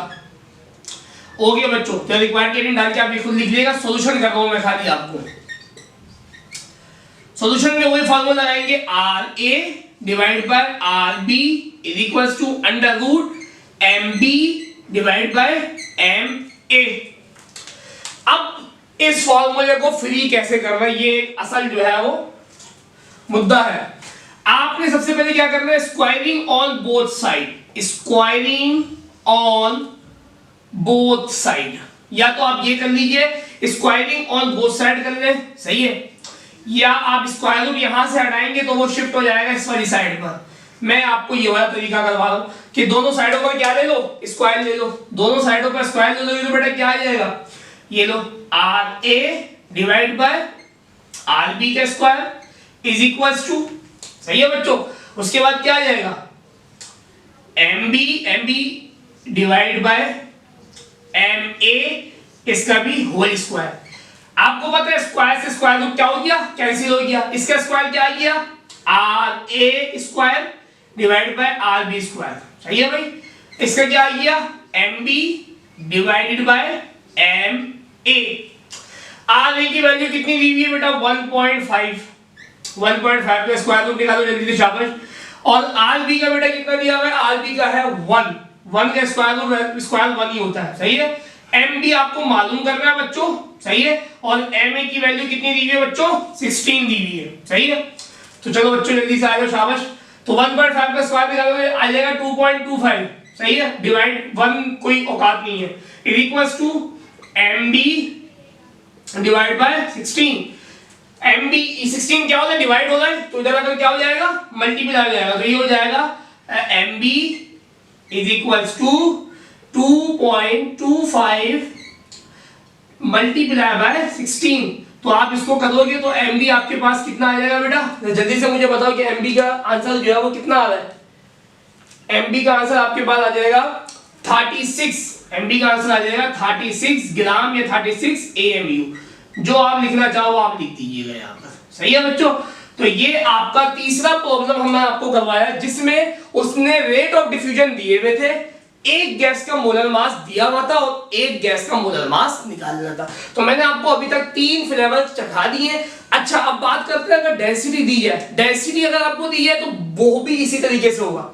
ओके बच्चों, तो रिक्वायर्ड केटिन डाल के आप ये खुद लिख लीजिएगा, सॉल्यूशन कर रहा हूं मैं खाली आपको। सॉल्यूशन में वही फार्मूला लगाएंगे, R A divide by R B is equals to under root M B divide by M A. अब इस फॉर्मूले को फ्री कैसे करना है, ये असल जो है वो मुद्दा है। आपने सबसे पहले क्या करना है, squaring on both side, squaring on both side, या तो आप ये कर लीजिए स्क्वायरिंग ऑन बोथ साइड कर ले, सही है, या आप स्क्वायर रूट यहां से हटाएंगे तो वो शिफ्ट हो जाएगा इस वाली साइड पर। मैं आपको ये वाला तरीका करवा रहा हूं कि दोनों साइडों पर क्या ले लो, स्क्वायर ले लो, दोनों साइडों पर स्क्वायर ले लो, तो बेटा क्या आ जाएगा, ये लो R A divide by R B का स्क्वायर इज इक्वल्स टू, सही है बच्चों। उसके बाद क्या आ जाएगा, M B divide by M A, इसका भी होल स्क्वायर। आपको पता है स्क्वायर से स्क्वायर रूट क्या हो गया, कैंसिल हो गया, इसका स्क्वायर क्या आ गया, R A square divide by R B square, सही है भाई। इसका क्या आ गया, M B divided by M A. R A की वैल्यू कितनी दी हुई है बेटा, 1.5, 1.5 का स्क्वायर रूट निकालो जल्दी से शाबाश। और आर बी का बेटा कितना दिया हुआ है, आर बी का है 1, 1 का स्क्वायर रूट स्क्वायर 1 ही होता है, सही है। एम बी आपको मालूम करना है बच्चों, सही है, और एम ए की वैल्यू कितनी दी हुई है बच्चों, 16 दी हुई है, सही है। तो चलो बच्चों जल्दी से आ जाओ शाबाश। तो 1.5 का स्क्वायर निकालोगे आ जाएगा 2.25, सही है, डिवाइड 1 कोई औकात नहीं है, is equals to M B divide by 16। M B 16 क्या होता है, डिवाइड होता है, तो इधर अगर क्या हो जाएगा, मल्टीप्लाई हो जाएगा, तो ये हो जाएगा M B is equals to 2.25 multiply by 16। तो आप इसको करोगे तो एम बी आपके पास कितना आ जाएगा बेटा, जल्दी से मुझे बताओ कि एम बी का आंसर जो है वो कितना आ रहा है। एम बी का आंसर आपके पास आ जाएगा 36, एम बी का आंसर आ जाएगा 36 ग्राम या 36 AMU, जो आप लिखना चाहो आप लिख दीजिएगा यहाँ पर, सही है बच्चों। तो ये आपका तीसरा प्रॉब्लम हमने आपको करवाया जिसमें उसने रेट ऑफ डिफ्यूजन दिए हुए थे, एक गैस का मोलर मास दिया हुआ था और एक गैस का मोलर मास निकालना था। तो मैंने आपको अभी तक 3 फ्लेवर चखा दिए। अच्छा अब बात करते हैं अगर डेंसिटी दी जाए, डेंसिटी अगर आपको दी जाए तो वो भी इसी तरीके से होगा।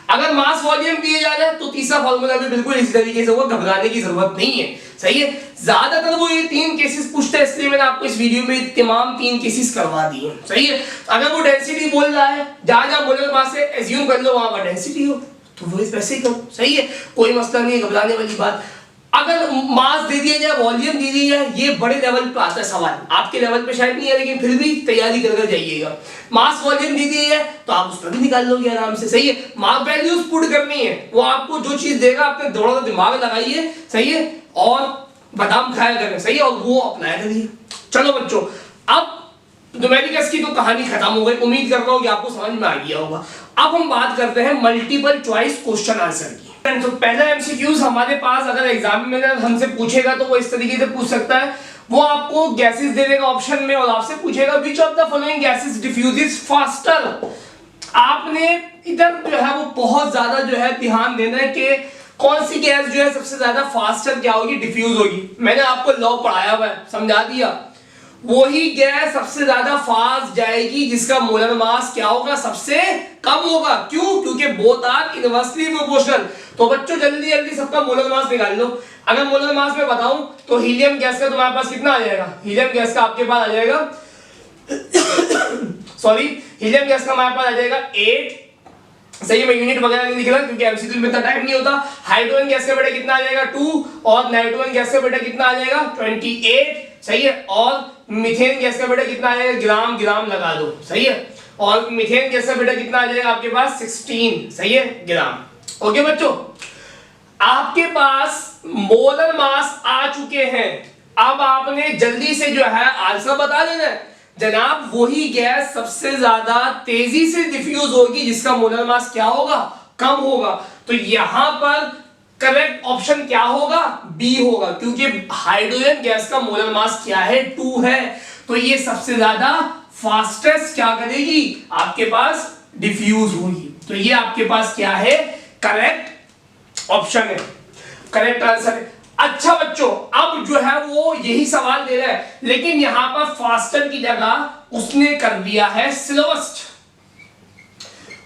अगर मास वॉल्यूम दिए जा रहा है तो तीसरा फार्मूला भी बिल्कुल इसी तरीके से होगा, घबराने की जरूरत नहीं है, सही है। ज्यादातर वो ये 3 केसेस पूछते हैं, इसलिए मैंने आपको इस वीडियो में तमाम 3 केसेस करवा दिए, सही है। अगर वो डेंसिटी बोल रहा है, जहां जहां मोलर मास से एज्यूम कर लो वहां पर डेंसिटी हो, तो वो वैसे ही करो, सही है, कोई मसला नहीं है, घबराने वाली बात। अगर मास दे दिया जाए, वॉल्यूम दे दिया जाए, ये बड़े लेवल पे आता है सवाल, आपके लेवल पे शायद नहीं है लेकिन फिर भी तैयारी कर जाइएगा। मास वॉल्यूम दे दिया जाए तो आप उसका भी निकाल लोगे आराम से, सही है। मास वैल्यूज पुट करनी है, वो आपको जो चीज देगा अपने थोड़ा सा दिमाग लगाइए, सही है, और बादाम खाया करें, सही है, और वो अप्लाई करिए। चलो बच्चों, अब न्यूमेरिकल्स की तो कहानी खत्म हो गई, उम्मीद करता हूं कि आपको समझ में आ गया होगा। अब हम बात करते हैं मल्टीपल चॉइस क्वेश्चन आंसर की। तो पहला एमसीक्यूज हमारे पास अगर एग्जाम में हमसे पूछेगा तो वो इस तरीके से पूछ सकता है, वो आपको गैसेस दे देगा ऑप्शन में और आपसे पूछेगा which of the following gases diffuses faster. आपने इधर जो है वो बहुत ज्यादा जो है ध्यान देना है कि कौन सी गैस जो है सबसे ज्यादा फास्टर क्या होगी, डिफ्यूज होगी। मैंने आपको लॉ पढ़ाया हुआ है, समझा दिया। वही गैस सबसे ज्यादा फास्ट जाएगी जिसका मोलर मास क्या होगा, सबसे कम होगा। क्यों? क्योंकि बोथ आर इनवर्सली प्रोपोर्शनल। तो बच्चों जल्दी जल्दी सबका मोलर मास निकाल लो। अगर मोलर मास में बताऊं तो हीलियम गैस का तुम्हारे पास कितना आ जाएगा, हीलियम गैस का आपके पास आ जाएगा सॉरी हीलियम गैस का हमारे पास आ जाएगा 8, सही है। मैं यूनिट वगैरह नहीं लिख रहा क्योंकि एमसीक्यू में इतना टाइम नहीं होता। हाइड्रोजन गैस का बेटा कितना आ जाएगा 2, और नाइट्रोजन गैस का बेटा कितना आ जाएगा 28, सही है। और मीथेन गैस का बेटा कितना आ जाएगा, ग्राम ग्राम लगा दो, सही है। और मीथेन गैस का बेटा कितना आ जाएगा आपके पास 16, सही है, ग्राम। ओके बच्चों, आपके पास मोलर मास आ चुके हैं। अब आपने जल्दी से जो है आंसर बता देना है। जनाब वही गैस सबसे ज्यादा तेजी से डिफ्यूज होगी जिसका मोलर मास क्या होगा, कम होगा। तो यहां पर करेक्ट ऑप्शन क्या होगा, बी होगा, क्योंकि हाइड्रोजन गैस का मोलर मास क्या है 2 है। तो ये सबसे ज्यादा फास्टेस्ट क्या करेगी, आपके पास डिफ्यूज होगी। तो ये आपके पास क्या है, करेक्ट ऑप्शन है, करेक्ट आंसर है। अच्छा बच्चों, अब जो है वो यही सवाल दे रहा है, लेकिन यहां पर फास्टर की जगह उसने कर दिया है स्लोवेस्ट।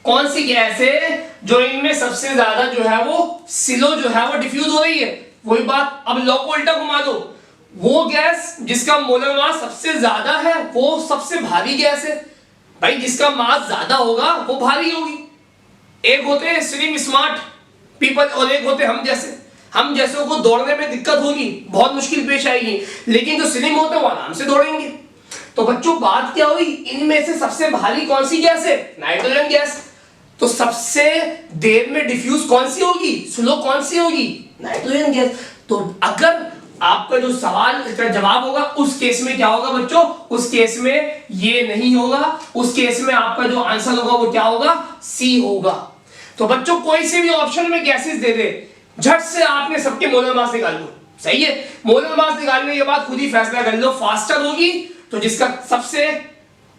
कौन सी गैस है जो इनमें सबसे ज्यादा जो है वो स्लो जो है वो डिफ्यूज हो रही है? वही बात, अब लॉ को उल्टा घुमा दो, वो गैस जिसका मोलर मास सबसे ज्यादा है वो सबसे भारी गैस है। भाई जिसका मास ज्यादा होगा वो भारी होगी। एक होते हैं स्लिम स्मार्ट पीपल और एक होते हम जैसों को दौड़ने में दिक्कत होगी, बहुत मुश्किल पेश आएगी, लेकिन जो स्लिम होते हैं वो आराम से दौड़ेंगे। तो बच्चों बात क्या हुई, इनमें से सबसे भारी कौन सी गैस है, नाइट्रोजन गैस। तो सबसे देर में डिफ्यूज कौन सी होगी, स्लो कौन सी होगी, नाइट्रोजन गैस। तो अगर आपका जो सवाल का जवाब होगा उस केस में क्या होगा बच्चों, उस केस में ये नहीं होगा, उस केस में आपका जो आंसर होगा वो क्या होगा, सी होगा। तो बच्चों कोई से भी ऑप्शन में गैसेस दे दे, झट से आपने सबके मोलर मास निकाल लो, सही है। मोलर मास निकालने के बाद खुद ही फैसला कर लो, फास्टर होगी तो जिसका सबसे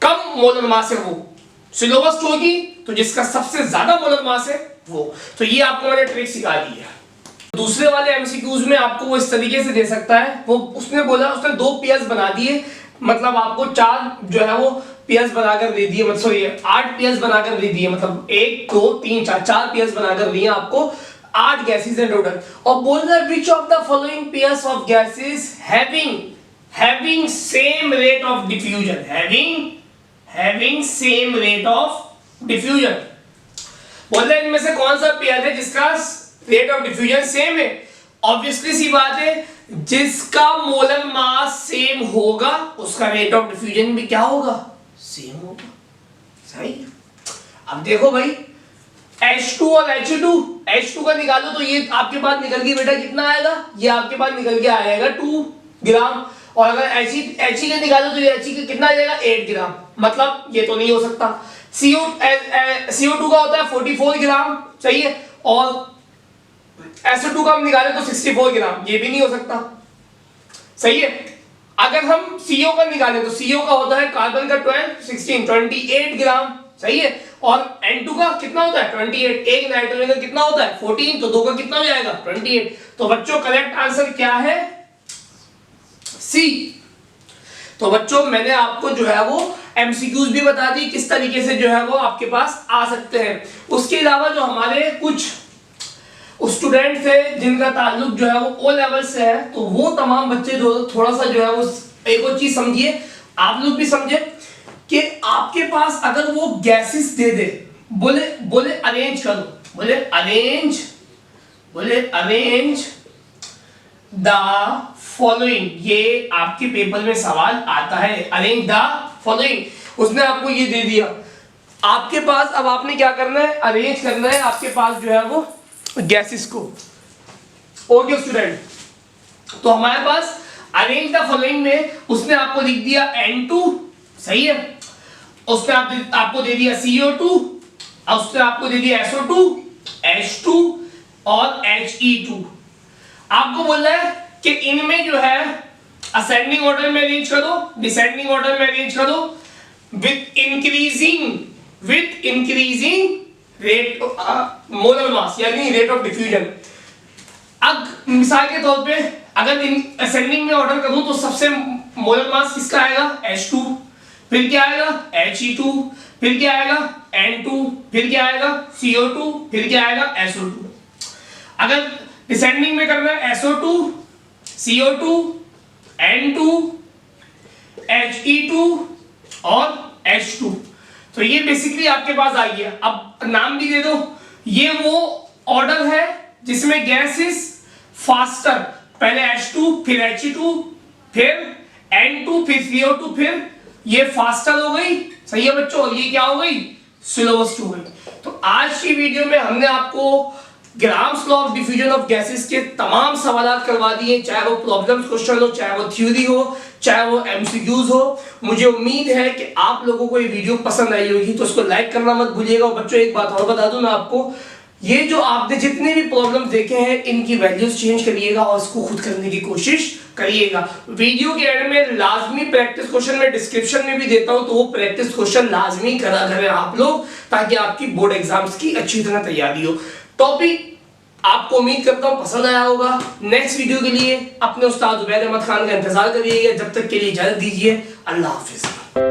कम मोलर मास है वो, स्लोवेस्ट होगी तो जिसका सबसे ज्यादा मोलर मास है वो। तो ये आपको मैंने ट्रिक सिखा दी है। दूसरे वाले एमसीक्यूज में आपको वो इस तरीके से दे सकता है, वो उसने बोला उसने 2 पेयर्स बना दिए, मतलब आपको 4 जो है वो पेयर्स बनाकर दे दिए, मतलब सॉरी 8 पेयर्स बनाकर दे दिए, मतलब 1 2 3 4 पेयर्स बनाकर दिए आपको, 8 गैसेस हैं टोटल। और बोल रहा है which of the following pairs of gases having same rate of diffusion, having same rate of diffusion. बोल रहा है इनमें से कौन सा पेयर है जिसका रेट ऑफ डिफ्यूजन सेम है। ऑब्वियसली सी बात है, जिसका मोलर मास सेम होगा उसका रेट ऑफ डिफ्यूजन भी क्या होगा, सेम होगा, सही। अब देखो भाई H2 और H2 का निकालो तो ये आपके पास निकल के बेटा कितना आएगा, ये आपके पास निकल के आएगा 2 ग्राम, और अगर He का निकालो तो ये He का कितना आ जाएगा 8 ग्राम, मतलब ये तो नहीं हो सकता। CO2 का होता है 44 ग्राम, सही है, और SO2 का हम निकाले तो 64 ग्राम, ये भी नहीं हो सकता, सही है। अगर हम CO का निकाले तो CO का होता है कार्बन का 28 ग्राम, सही है, और N2 का कितना होता है 28, एक नाइट्रोजन का कितना होता है 14, तो 2 का कितना हो जाएगा 28। तो बच्चों करेक्ट आंसर क्या है, सी। तो बच्चों मैंने आपको जो है वो एमसीक्यूज भी बता दी किस तरीके से जो है वो आपके पास आ सकते हैं। उसके अलावा जो हमारे कुछ स्टूडेंट्स है जिनका ताल्लुक जो है वो ओ लेवल से है, तो वो तमाम बच्चे जो थोड़ा सा जो है वो एक और चीज समझिए, आप लोग भी समझे कि आपके पास अगर वो गैसेस दे दे, बोले अरेंज करो, बोले अरेंज द फॉलोइंग, ये आपके पेपर में सवाल आता है, अरेंज द फॉलोइंग। उसने आपको ये दे दिया, आपके पास अब आपने क्या करना है, अरेंज करना है आपके पास जो है वो गैसेस को। ओके स्टूडेंट, तो हमारे पास अरेंज द फॉलोइंग में उसने आपको लिख दिया N2, सही है, उसने आपको दे दिया CO2, और उसने आपको दे दिया SO2, H2 और He2। आपको बोल रहा है कि इनमें जो है असेंडिंग ऑर्डर में अरेंज करो, डिसेंडिंग ऑर्डर में अरेंज करो, with increasing rate molar mass यानी रेट ऑफ डिफ्यूजन। अब मिसाल के तौर पे अगर असेंडिंग में ऑर्डर करूं तो सबसे मोलर मास किसका आएगा H2, फिर क्या आएगा He2, फिर क्या आएगा N2, फिर क्या आएगा CO2, फिर क्या आएगा SO2। अगर डिसेंडिंग में करना है SO2, CO2, N2, He2 और H2, तो ये बेसिकली आपके पास आ गया। अब नाम भी दे दो, ये वो ऑर्डर है जिसमें गैसेस फास्टर, पहले H2 फिर He2 फिर N2 फिर CO2, फिर ये फास्टर हो गई, सही है बच्चों, ये क्या हो गई स्लोवेस्ट हो गई। तो आज की वीडियो में हमने आपको grams law of diffusion of gases के तमाम सवाल करवा दिए, चाहे वो प्रॉब्लम्स क्वेश्चन हो, चाहे वो थ्योरी हो, चाहे वो एमसीक्यूज हो। मुझे उम्मीद है कि आप लोगों को ये वीडियो पसंद आई होगी, तो उसको लाइक करना मत भूलिएगा। और बच्चों एक बात और बता दूं मैं आपको, ये जो आपने जितने भी प्रॉब्लम देखे हैं इनकी वैल्यूज चेंज करिएगा और इसको खुद करने की कोशिश करिएगा। वीडियो के एंड में लाजमी प्रैक्टिस क्वेश्चन मैं डिस्क्रिप्शन में भी देता हूं, तो वो प्रैक्टिस क्वेश्चन लाजमी करा करें आप लोग, ताकि आपकी बोर्ड एग्जाम्स की अच्छी तरह तैयारी हो। टॉपिक आपको उम्मीद करता हूं पसंद आया होगा। नेक्स्ट वीडियो के लिए अपने उस्ताद उबैद अहमद खान का इंतजार करिएगा। जब तक के लिए इजाजत दीजिए, अल्लाह हाफिज।